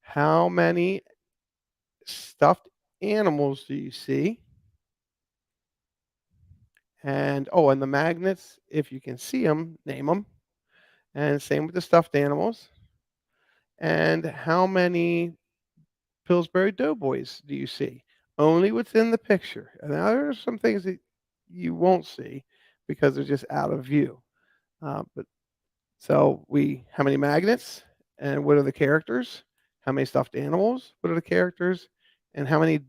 How many stuffed animals do you see? And and the magnets, if you can see them, name them. And same with the stuffed animals. And how many Pillsbury Doughboys do you see? Only within the picture. And now there are some things that you won't see because they're just out of view. But so how many magnets and what are the characters? How many stuffed animals? What are the characters? And how many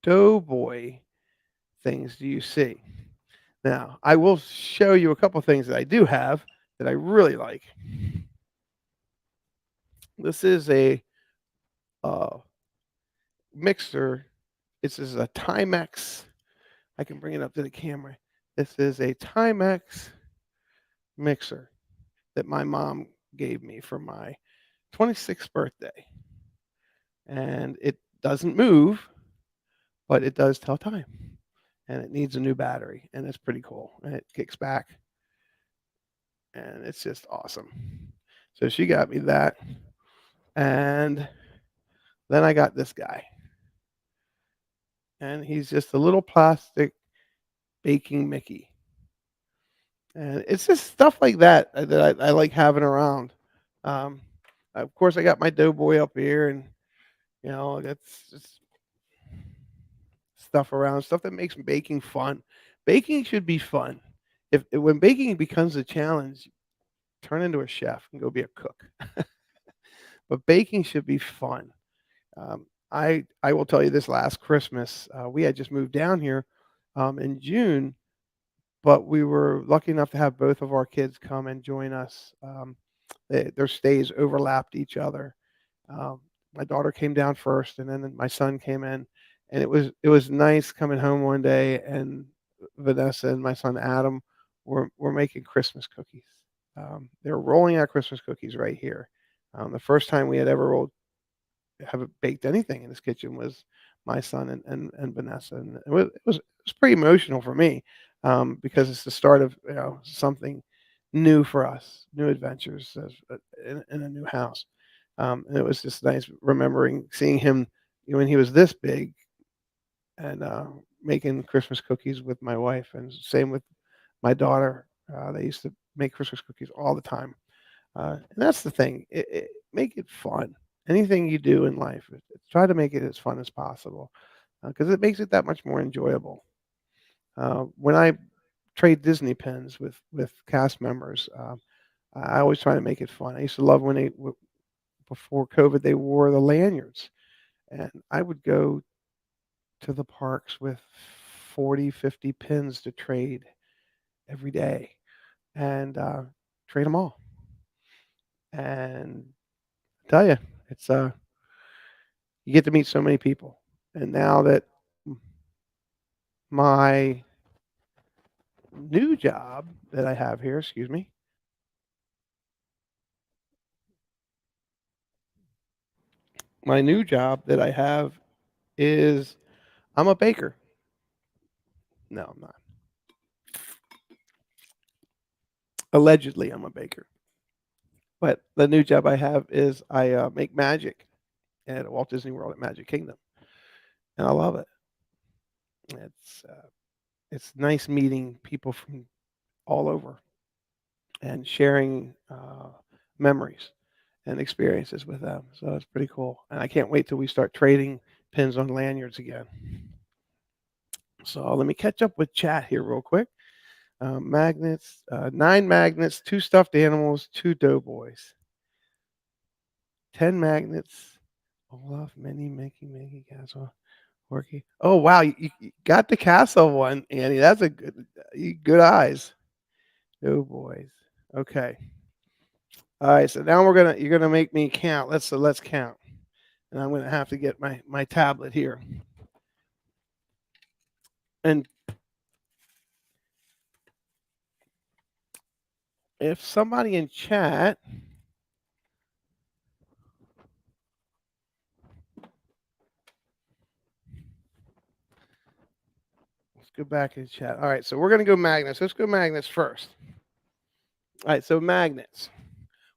Doughboy things do you see? Now, I will show you a couple things that I do have that I really like. This is a mixer. This is a Timex. I can bring it up to the camera. This is a Timex mixer that my mom gave me for my 26th birthday. And it doesn't move, but it does tell time. And it needs a new battery, and it's pretty cool. And it kicks back, and it's just awesome. So she got me that, and then I got this guy. and he's just a little plastic baking Mickey. And it's just stuff like that that I like having around. Um, of course, I got my Doughboy up here, and that's just stuff around, stuff that makes baking fun. Baking should be fun. If when baking becomes a challenge, turn into a chef and go be a cook. But baking should be fun. I will tell you this last Christmas, we had just moved down here in June, but we were lucky enough to have both of our kids come and join us. Their stays overlapped each other. Um, my daughter came down first, and then my son came in, and it was nice coming home one day, and Vanessa and my son Adam were making Christmas cookies. They were rolling out Christmas cookies right here. The first time we had ever haven't baked anything in this kitchen was my son and Vanessa, and it was pretty emotional for me, because it's the start of something new for us, new adventures in a new house, and it was just nice remembering seeing him when he was this big and making Christmas cookies with my wife, and same with my daughter. They used to make Christmas cookies all the time. And that's the thing. Make it fun. Anything you do in life, try to make it as fun as possible, because it makes it that much more enjoyable. When I trade Disney pins with cast members, I always try to make it fun. I used to love when before COVID they wore the lanyards, and I would go to the parks with 40, 50 pins to trade every day, and trade them all. And I tell you, it's you get to meet so many people. And now that my new job that I have here, excuse me, my new job that I have is I'm a baker. No, I'm not. Allegedly, I'm a baker. But the new job I have is I make magic at Walt Disney World at Magic Kingdom, and I love it. It's nice meeting people from all over and sharing memories and experiences with them. So it's pretty cool. And I can't wait till we start trading pins on lanyards again. So let me catch up with chat here real quick. Magnets, 9 magnets, 2 stuffed animals, 2 doughboys, 10 magnets. Olaf, Minnie, Mickey, Castle, Porky. Oh wow, you got the castle one, Annie. That's a good eyes. Doughboys. Okay. All right. So now you're gonna make me count. Let's count. And I'm gonna have to get my tablet here. And if somebody in chat, let's go back in chat. All right, so we're gonna go magnets. Let's go magnets first. All right, so magnets.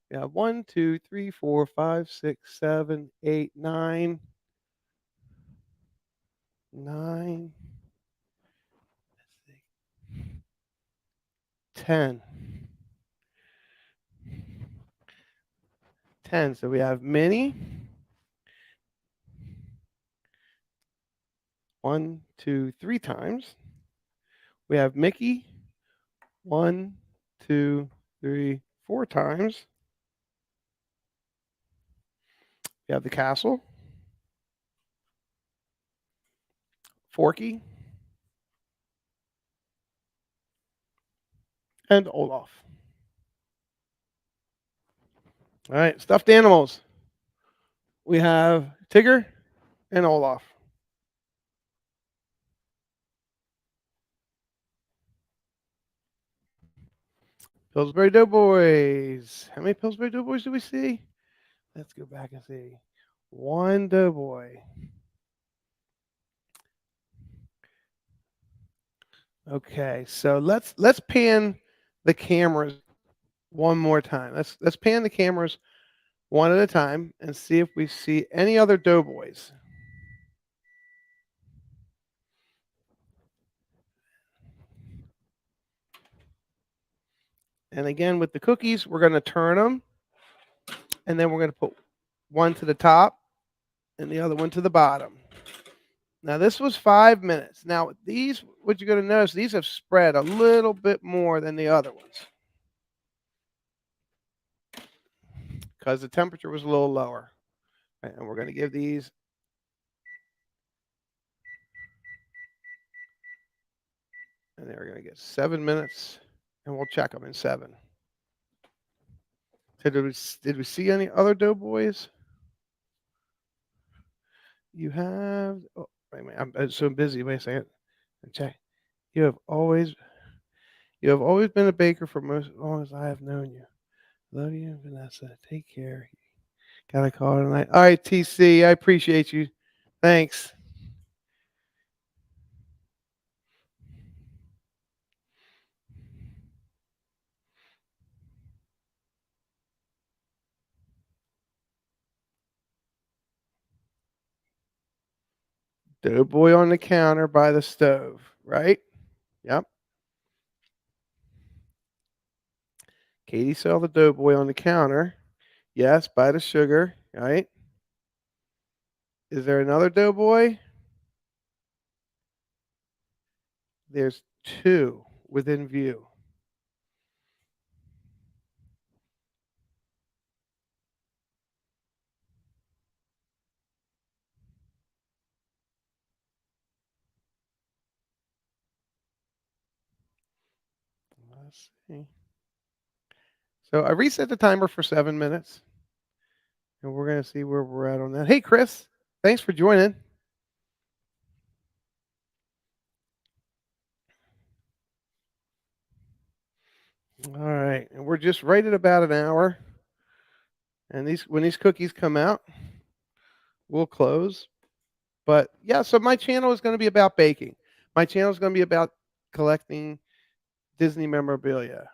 We have 1, 2, 3, 4, 5, 6, 7, 8, 9. 9. Let's see. 10. 10. So we have Minnie. 1, 2, 3 times. We have Mickey. 1, 2, 3, 4 times. We have the castle. Forky. And Olaf. All right, stuffed animals. We have Tigger and Olaf. Pillsbury Doughboys. How many Pillsbury Doughboys do we see? Let's go back and see. 1 Doughboy. Okay, so let's pan the cameras one more time. Let's pan the cameras one at a time and see if we see any other Doughboys. And again, with the cookies, we're going to turn them, and then we're going to put one to the top and the other one to the bottom. Now this was 5 minutes. Now these, what you're going to notice, these have spread a little bit more than the other ones because the temperature was a little lower. And we're going to give these, and they're going to get 7 minutes, and we'll check them in 7. So did we see any other doughboys? You have. Oh, wait a minute. I'm so busy. Wait a second. Check. You have always you have always been a baker for most as long as I have known you. Love you, Vanessa. Take care. Got a call tonight. All right, TC. I appreciate you. Thanks. Doughboy on the counter by the stove. Right. Yep. Katie saw the doughboy on the counter. Yes, by the sugar. Right. Is there another doughboy? There's 2 within view. Let's see. So I reset the timer for 7 minutes, and we're going to see where we're at on that. Hey, Chris, thanks for joining. All right, and we're just right at about an hour. And when these cookies come out, we'll close. But yeah, so my channel is going to be about baking. My channel is going to be about collecting Disney memorabilia.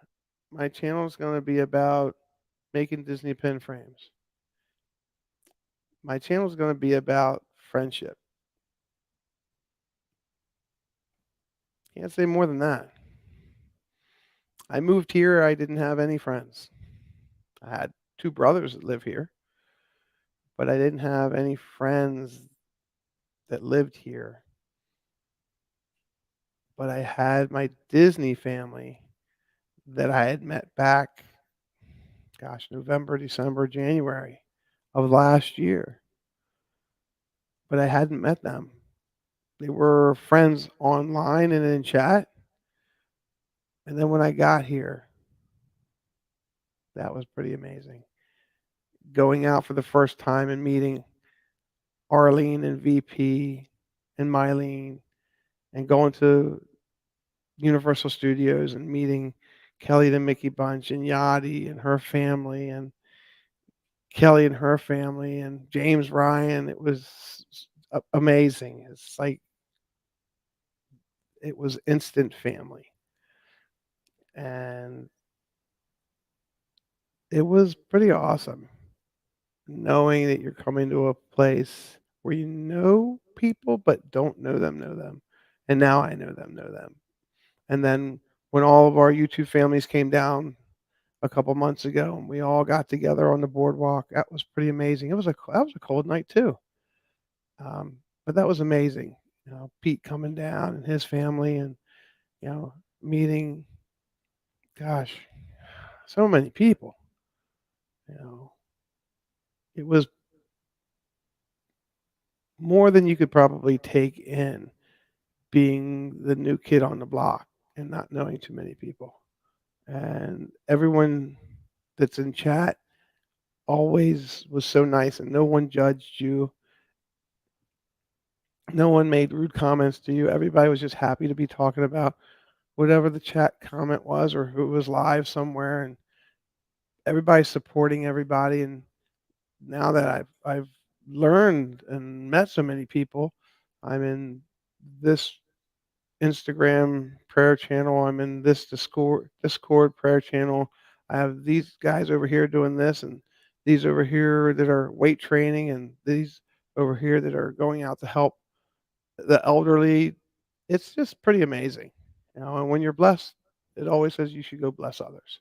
My channel is going to be about making Disney pin frames. My channel is going to be about friendship. Can't say more than that. I moved here, I didn't have any friends. I had 2 brothers that live here, but I didn't have any friends that lived here. But I had my Disney family that I had met back, gosh, November, December, January of last year. But I hadn't met them. They were friends online and in chat. And then when I got here, that was pretty amazing. Going out for the first time and meeting Arlene and VP and Mylene, and going to Universal Studios and meeting Kelly the Mickey Bunch and Yachty and her family and Kelly and her family and James Ryan. It was amazing. It's like it was instant family. And it was pretty awesome knowing that you're coming to a place where you know people but don't know them. And now I know them. And then when all of our YouTube families came down a couple months ago and we all got together on the boardwalk, that was pretty amazing. That was a cold night too. But that was amazing. You know, Pete coming down and his family and, you know, meeting, gosh, so many people. You know, it was more than you could probably take in being the new kid on the block and not knowing too many people. And everyone that's in chat always was so nice and no one judged you. No one made rude comments to you. Everybody was just happy to be talking about whatever the chat comment was or who was live somewhere, and everybody's supporting everybody. And now that I've learned and met so many people, I'm in this Instagram prayer channel, I'm in this Discord prayer channel. I have these guys over here doing this, and these over here that are weight training, and these over here that are going out to help the elderly. It's just pretty amazing. You know, and when you're blessed, it always says you should go bless others.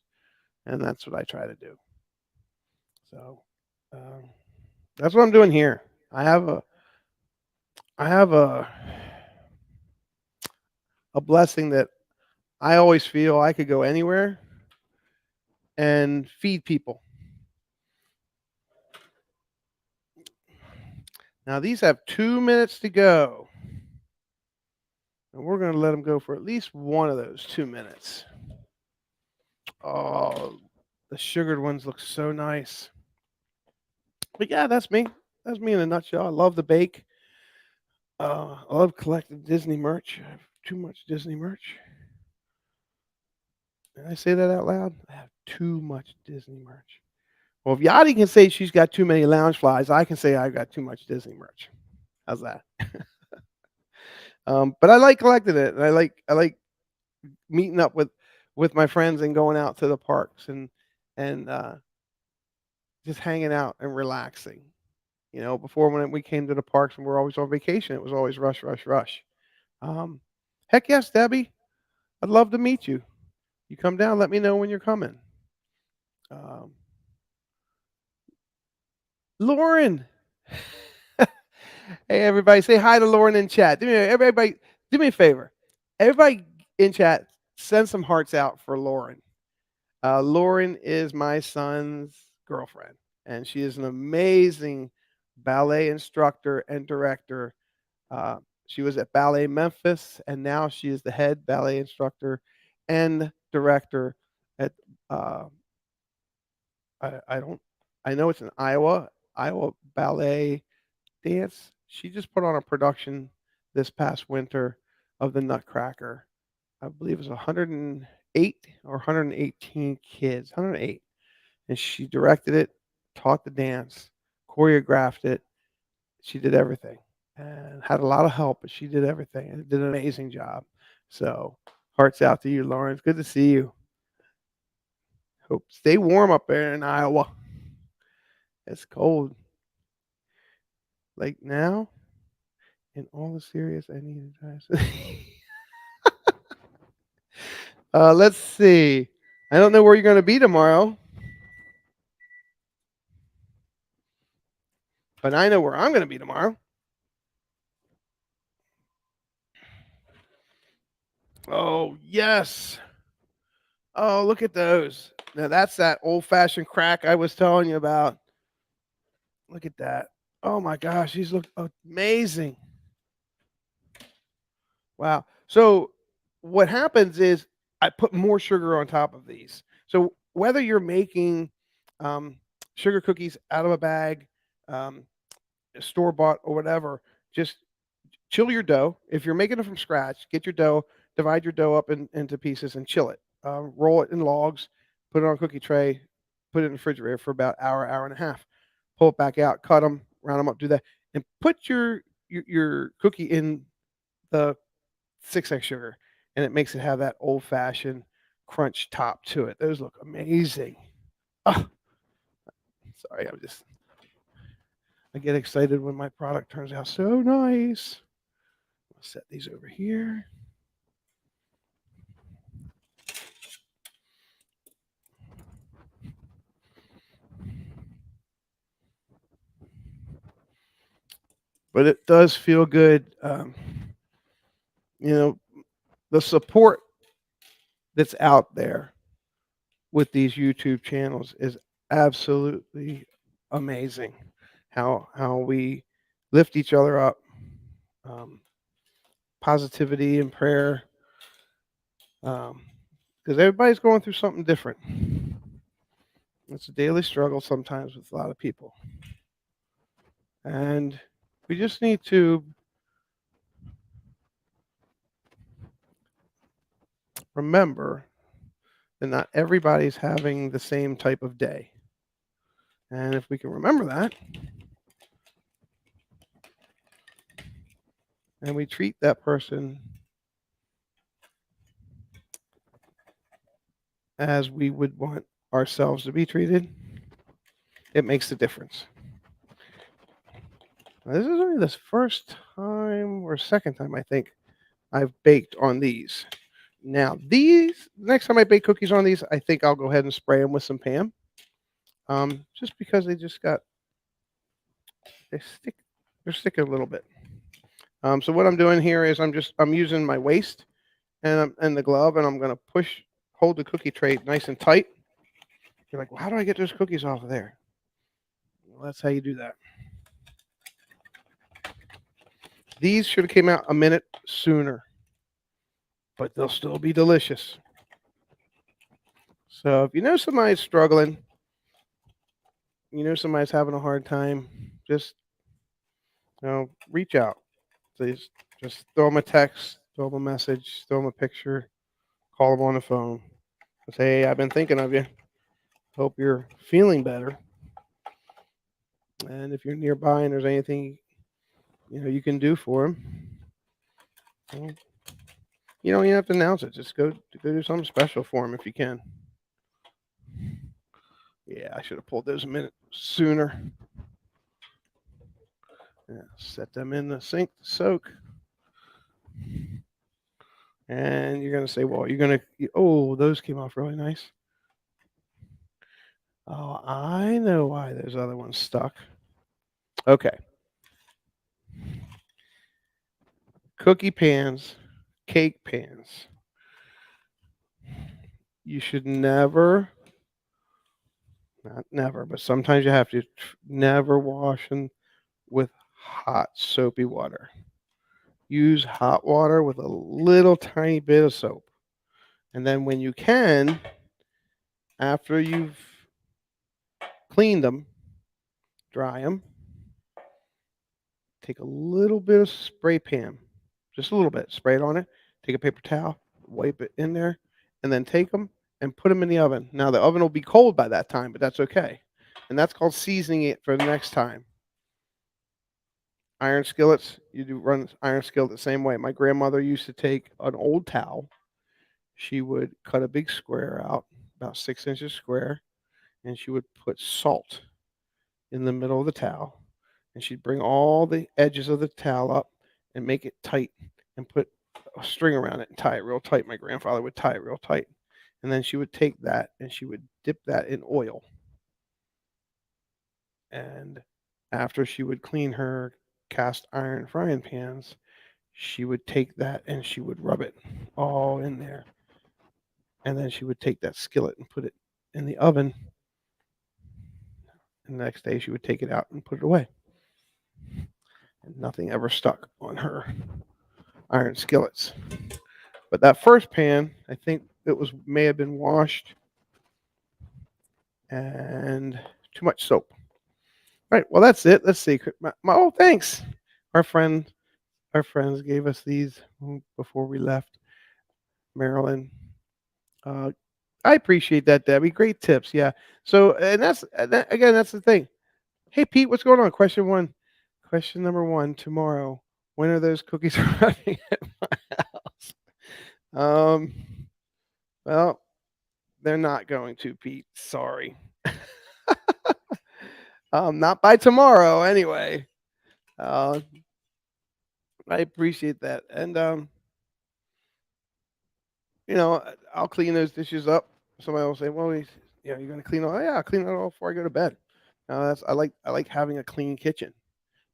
and that's what I try to do. So um, that's what I'm doing here. I have a I have a blessing that I always feel I could go anywhere and feed people. Now these have 2 minutes to go, and we're going to let them go for at least one of those 2 minutes. Oh, the sugared ones look so nice. But yeah, that's me. That's me in a nutshell. I love to bake. I love collecting Disney merch. I have too much Disney merch. Did I say that out loud? I have too much Disney merch. Well, if Yachty can say she's got too many lounge flies, I can say I've got too much Disney merch. How's that? But I like collecting it, and I like meeting up with my friends and going out to the parks and just hanging out and relaxing. Before when we came to the parks and we're always on vacation, it was always rush, rush, rush. Um, Heck yes, Debbie. I'd love to meet you. You come down, let me know when you're coming. Um, Lauren. Hey everybody, say hi to Lauren in chat. Everybody, do me a favor. Everybody in chat, send some hearts out for Lauren. Lauren is my son's girlfriend, and she is an amazing ballet instructor and director. Uh, she was at Ballet Memphis, and now she is the head ballet instructor and director at. Uh, I don't. I know it's in Iowa Ballet Dance. She just put on a production this past winter of the Nutcracker. I believe it was 108 or 118 kids, 108, and she directed it, taught the dance, choreographed it. She did everything and had a lot of help, but she did everything and did an amazing job. So, hearts out to you, Lauren. It's good to see you. Hope stay warm up there in Iowa. It's cold. Like now, in all the serious, I need to try. Let's see. I don't know where you're going to be tomorrow, but I know where I'm going to be tomorrow. Oh, yes. Oh, look at those. Now, that's that old fashioned crack I was telling you about. Look at that. Oh, my gosh. These look amazing. Wow. So, what happens is I put more sugar on top of these. So, whether you're making um, sugar cookies out of a bag, um, store bought, or whatever, just chill your dough. If you're making it from scratch, get your dough, divide your dough up into pieces and chill it. Roll it in logs, put it on a cookie tray, put it in the refrigerator for about hour, hour and a half. Pull it back out, cut them, round them up, do that, and put your cookie in the 6x sugar, and it makes it have that old fashioned crunch top to it. Those look amazing. Oh, sorry, I get excited when my product turns out so nice. I'll set these over here. But it does feel good. You know, the support that's out there with these YouTube channels is absolutely amazing. How we lift each other up, um, positivity and prayer, because everybody's going through something different. It's a daily struggle sometimes with a lot of people, and we just need to remember that not everybody's having the same type of day. And if we can remember that, and we treat that person as we would want ourselves to be treated, it makes a difference. Now, this is only the first time or second time I think I've baked on these. Now these next time I bake cookies on these, I think I'll go ahead and spray them with some Pam. Just because they stick they're sticking a little bit. So what I'm doing here is I'm using my waist and the glove, and I'm gonna hold the cookie tray nice and tight. You're like, well, how do I get those cookies off of there? Well, that's how you do that. These should have came out a minute sooner, but they'll still be delicious. So if you know somebody's struggling, you know somebody's having a hard time, just reach out. Please just throw them a text, throw them a message, throw them a picture, call them on the phone, and say, "Hey, I've been thinking of you. Hope you're feeling better." And if you're nearby and there's anything you can do for them, well, you don't even have to announce it. Just go do something special for them if you can. Yeah, I should have pulled those a minute sooner. Yeah, set them in the sink to soak. And you're going to say, well, oh, those came off really nice. Oh, I know why those other ones stuck. Okay. Cookie pans, cake pans. You should never, not never, but sometimes you have to never wash them with hot soapy water. Use hot water with a little tiny bit of soap. And then when you can, after you've cleaned them, dry them, take a little bit of spray pan, just a little bit, spray it on it, take a paper towel, wipe it in there, and then take them and put them in the oven. Now, the oven will be cold by that time, but that's okay. And that's called seasoning it for the next time. Iron skillets, you do run iron skillet the same way. My grandmother used to take an old towel. She would cut a big square out, about 6 inches square, and she would put salt in the middle of the towel. And she'd bring all the edges of the towel up and make it tight and put a string around it and tie it real tight. My grandfather would tie it real tight. And then she would take that and she would dip that in oil. And after she would clean her cast iron frying pans, she would take that and she would rub it all in there. And then she would take that skillet and put it in the oven. And the next day she would take it out and put it away. And nothing ever stuck on her iron skillets. But that first pan, I think may have been washed and too much soap. All right, well that's it. Let's see. Oh, thanks. Our friend, our friends gave us these before we left Maryland. Uh, I appreciate that, Debbie. Great tips. Yeah. So, and that's the thing. Hey, Pete, what's going on? Question one. Question number one tomorrow. When are those cookies arriving at my house? Um, well, they're not going to, Pete. Sorry. Not by tomorrow, anyway. Uh, I appreciate that, and I'll clean those dishes up. Somebody will say, "Well, you're going to clean all." Yeah, I'll clean it all before I go to bed. I like having a clean kitchen.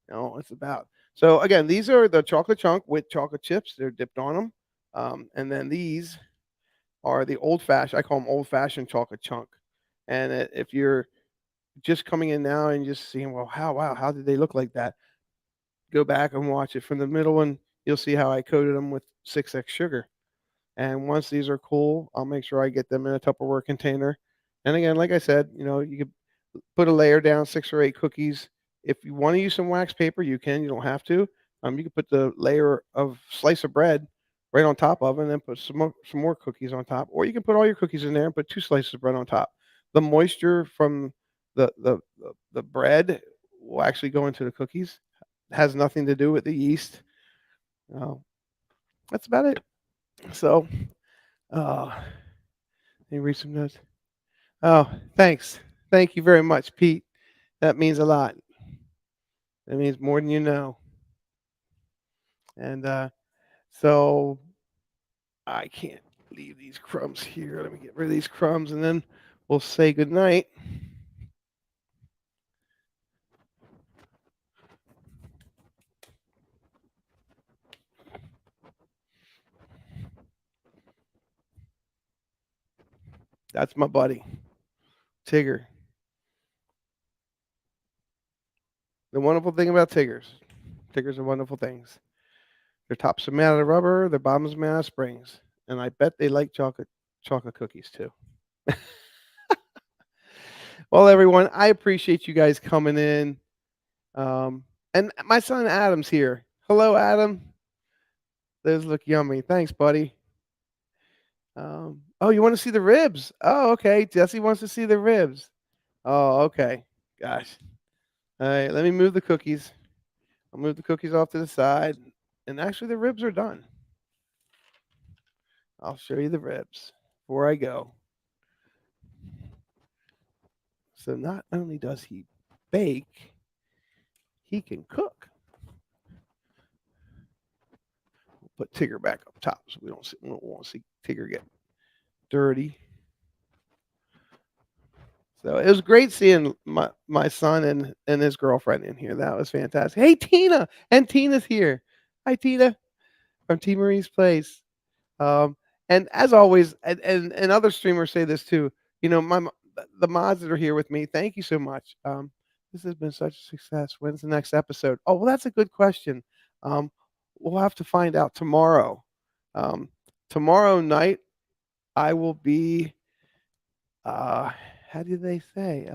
It's about. So again, these are the chocolate chunk with chocolate chips. They're dipped on them, and then these are the old fashioned. I call them old fashioned chocolate chunk. And if you're just coming in now and just seeing, well, how did they look like that? Go back and watch it from the middle, and you'll see how I coated them with 6x sugar. And once these are cool, I'll make sure I get them in a Tupperware container. And again, like I said, you could put a layer down, 6 or 8 cookies. If you want to use some wax paper, you can. You don't have to. You can put the layer of slice of bread right on top of it, and then put some more cookies on top. Or you can put all your cookies in there and put 2 slices of bread on top. The moisture from the bread will actually go into the cookies. It has nothing to do with the yeast. Uh, that's about it. So, uh, let me read some notes. Oh, thanks. Thank you very much, Pete. That means a lot. That means more than you know. And so I can't. leave these crumbs here. Let me get rid of these crumbs, and then we'll say goodnight. That's my buddy, Tigger. The wonderful thing about Tigers are wonderful things. Their tops are made out of rubber, their bottoms are made out of springs, and I bet they like chocolate cookies too. Well, everyone, I appreciate you guys coming in. And my son Adam's here. Hello, Adam. Those look yummy. Thanks, buddy. Oh, you want to see the ribs? Oh, okay. Jesse wants to see the ribs. Oh, okay. Gosh. All right, let me move the cookies. I'll move the cookies off to the side. And actually, the ribs are done. I'll show you the ribs before I go. So not only does he bake, he can cook. We'll put Tigger back up top so we don't want to see Tigger get dirty. So it was great seeing my son and his girlfriend in here. That was fantastic. Hey, Tina, and Tina's here. Hi, Tina, from T Marie's Place. Um, and as always, and other streamers say this too. You know, the mods that are here with me. Thank you so much. This has been such a success. When's the next episode? Oh, well, that's a good question. Um, we'll have to find out tomorrow. Um, tomorrow night, I will be how do they say?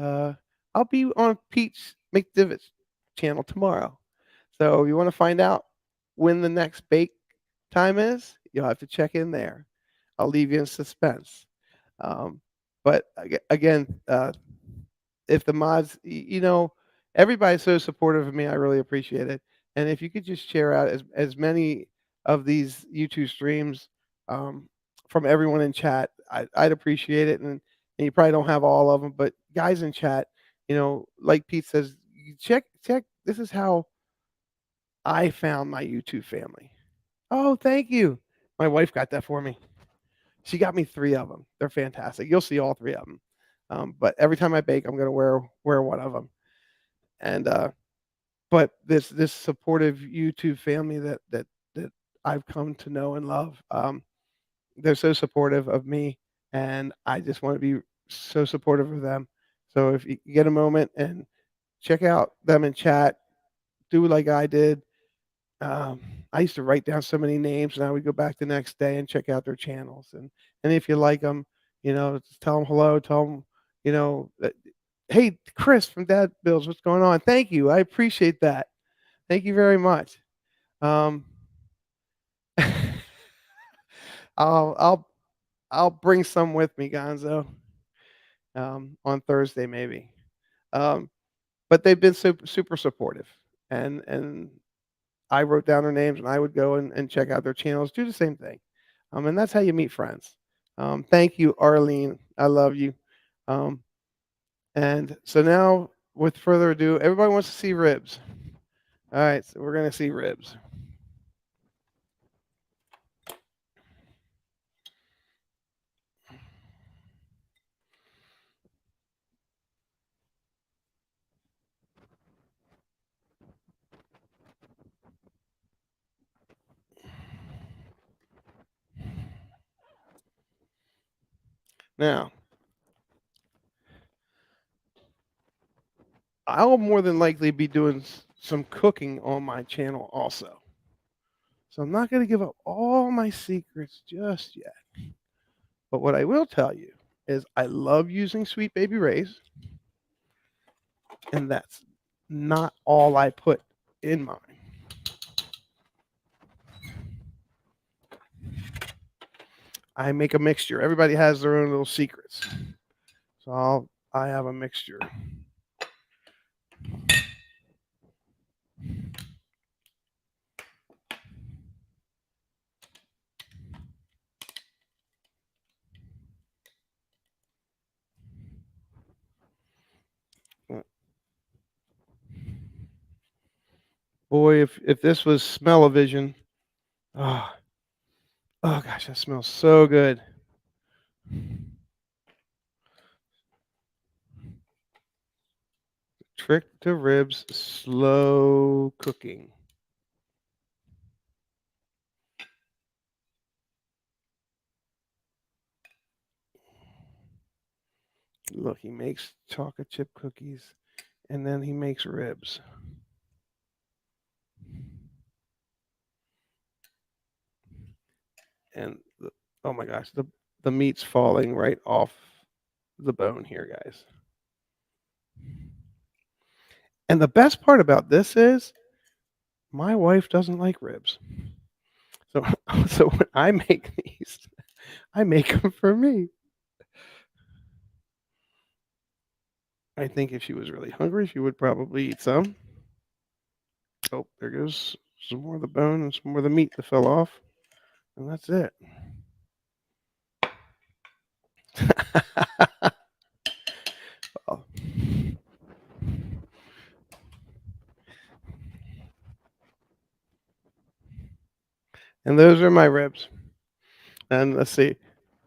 I'll be on Pete's McDivot's channel tomorrow. So if you want to find out when the next bake time is, you'll have to check in there. I'll leave you in suspense. Um, but again, if the mods, everybody's so supportive of me, I really appreciate it. And if you could just share out as many of these YouTube streams from everyone in chat, I'd appreciate it. And you probably don't have all of them, but guys in chat, like Pete says, check. This is how I found my YouTube family. Oh, thank you. My wife got that for me. She got me 3 of them. They're fantastic. You'll see all 3 of them. But every time I bake, I'm gonna wear one of them. And but this supportive YouTube family that I've come to know and love, they're so supportive of me, and I just want to be so supportive of them. So if you get a moment and check out them in chat, do like I did. Um, I used to write down so many names, and I would go back the next day and check out their channels. And if you like them, just tell them hello. Tell them, hey, Chris from Dad Bills, what's going on? Thank you. I appreciate that. Thank you very much. Um, I'll I'll I'll bring some with me, Gonzo, on Thursday maybe. Um, but they've been super supportive, and I wrote down their names, and I would go and check out their channels, do the same thing, and that's how you meet friends. Thank you, Arlene. I love you. Um, and so now, with further ado, everybody wants to see ribs. All right, so we're gonna see ribs. Now, I'll more than likely be doing some cooking on my channel also. So I'm not going to give up all my secrets just yet. But what I will tell you is I love using Sweet Baby Ray's, and that's not all I put in mine. I make a mixture. Everybody has their own little secrets. So I have a mixture. Boy, if this was smell-o-vision, oh, Oh gosh, that smells so good. Trick to ribs, slow cooking. Look, he makes chocolate chip cookies and then he makes ribs. And oh my gosh, the meat's falling right off the bone here, guys. And the best part about this is my wife doesn't like ribs. So so when I make these, I make them for me. I think if she was really hungry, she would probably eat some. Oh, there goes some more of the bone and some more of the meat that fell off, and that's it. Oh. And those are my ribs. And let's see.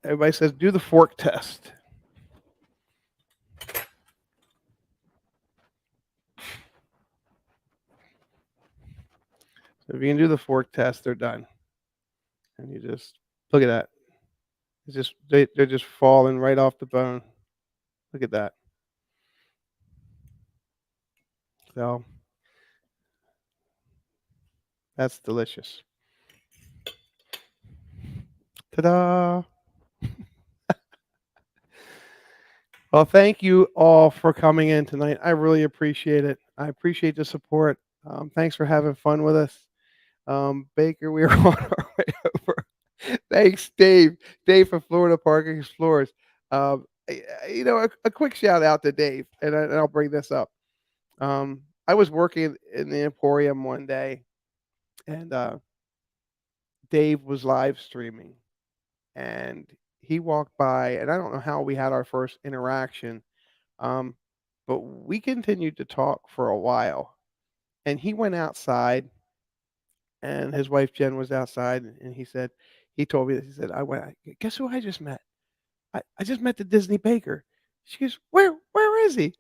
Everybody says do the fork test. So if you can do the fork test, they're done. And you just look at that. It's just they're just falling right off the bone. Look at that. So that's delicious. Ta-da! Well, thank you all for coming in tonight. I really appreciate it. I appreciate the support. Thanks for having fun with us. Baker, we are on our way over. Thanks, Dave. Dave from Florida Park Explorers. A quick shout out to Dave, and I'll bring this up. I was working in the Emporium one day, and Dave was live streaming, and he walked by, and I don't know how we had our first interaction, um, but we continued to talk for a while. And he went outside, and his wife Jen was outside, and he told me this. He said, "I went. Guess who I just met? I just met the Disney Baker." She goes, "Where is he?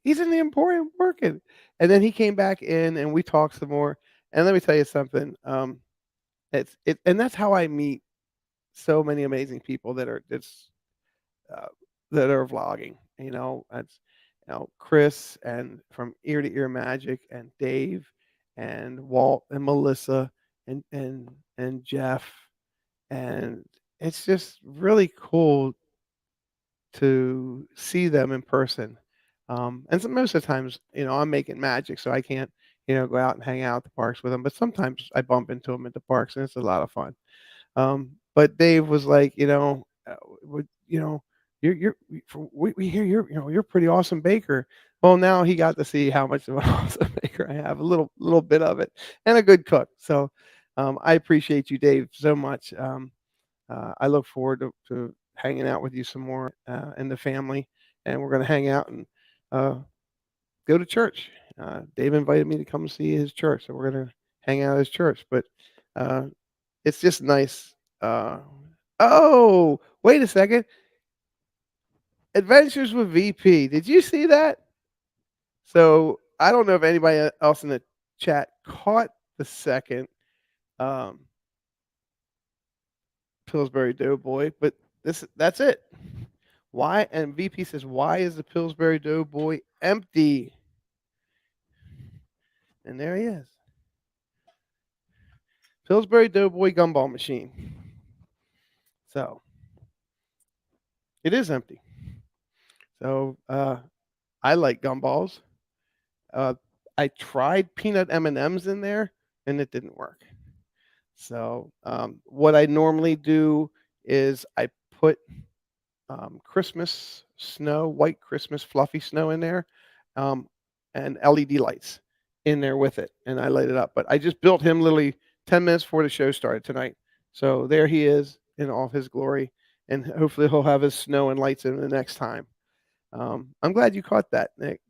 He's in the Emporium working." And then he came back in, and we talked some more. And let me tell you something. And that's how I meet so many amazing people uh, that are vlogging. That's Chris and from Ear to Ear Magic and Dave and Walt and Melissa and Jeff, and it's just really cool to see them in person. And so most of the times, I'm making magic, so I can't, go out and hang out at the parks with them. But sometimes I bump into them at the parks, and it's a lot of fun. But Dave was like, would, we hear you're a pretty awesome baker. Well, now he got to see how much of an awesome baker I have, a little bit of it, and a good cook. So I appreciate you, Dave, so much. I look forward to hanging out with you some more and the family, and we're going to hang out and uh, go to church. Dave invited me to come see his church, so we're going to hang out at his church. But uh, it's just nice. Oh, wait a second. Adventures with VP. Did you see that? So I don't know if anybody else in the chat caught the second um, Pillsbury Doughboy, but that's it. Why? And VP says, "Why is the Pillsbury Doughboy empty?" And there he is. Pillsbury Doughboy gumball machine. So it is empty. So I like gumballs. Uh, I tried peanut M&Ms in there, and it didn't work. So what I normally do is I put Christmas snow, white Christmas fluffy snow in there, um, and LED lights in there with it, and I light it up. But I just built him literally 10 minutes before the show started tonight. So there he is in all his glory, and hopefully he'll have his snow and lights in the next time. I'm glad you caught that, Nick.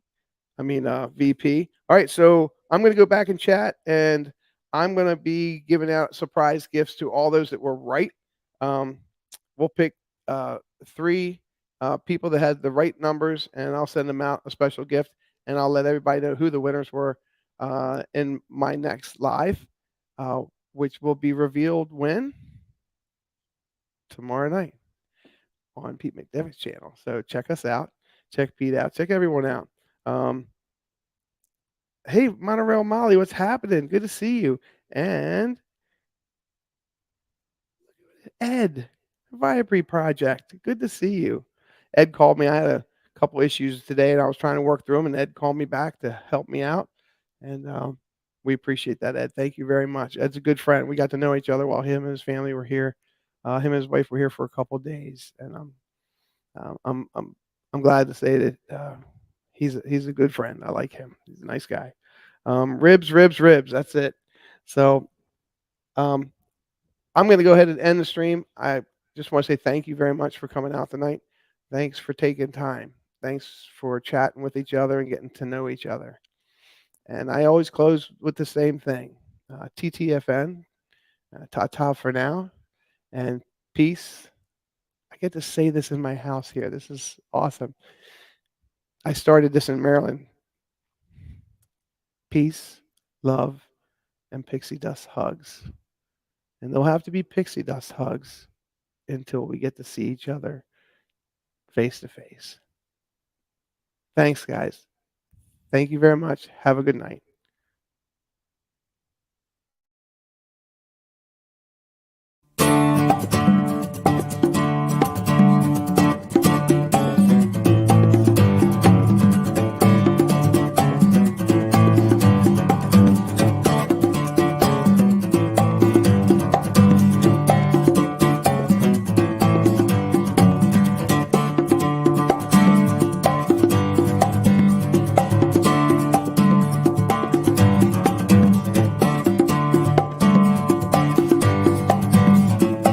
I mean, VP. All right, so I'm going to go back and chat, and I'm going to be giving out surprise gifts to all those that were right Um, we'll pick 3 people that had the right numbers, and I'll send them out a special gift, and I'll let everybody know who the winners were in my next live, uh, which will be revealed when tomorrow night on Pete McDevitt's channel. So check us out, check Pete out, check everyone out. Um, hey, Monorail Molly, what's happening? Good to see you. And Ed, Vibree Project, good to see you. Ed called me. I had a couple issues today, and I was trying to work through them, and Ed called me back to help me out, and we appreciate that, Ed. Thank you very much. Ed's a good friend. We got to know each other while him and his family were here. Him and his wife were here for a couple of days, and um, I'm I'm I'm glad to say that he's a good friend. I like him. He's a nice guy. Ribs, ribs, ribs. That's it. So um, I'm going to go ahead and end the stream. I just want to say thank you very much for coming out tonight. Thanks for taking time. Thanks for chatting with each other and getting to know each other. And I always close with the same thing. TTFN, ta ta for now, and peace. I get to say this in my house here. This is awesome. I started this in Maryland. Peace, love, and pixie dust hugs. And there'll have to be pixie dust hugs until we get to see each other face to face. Thanks, guys. Thank you very much. Have a good night.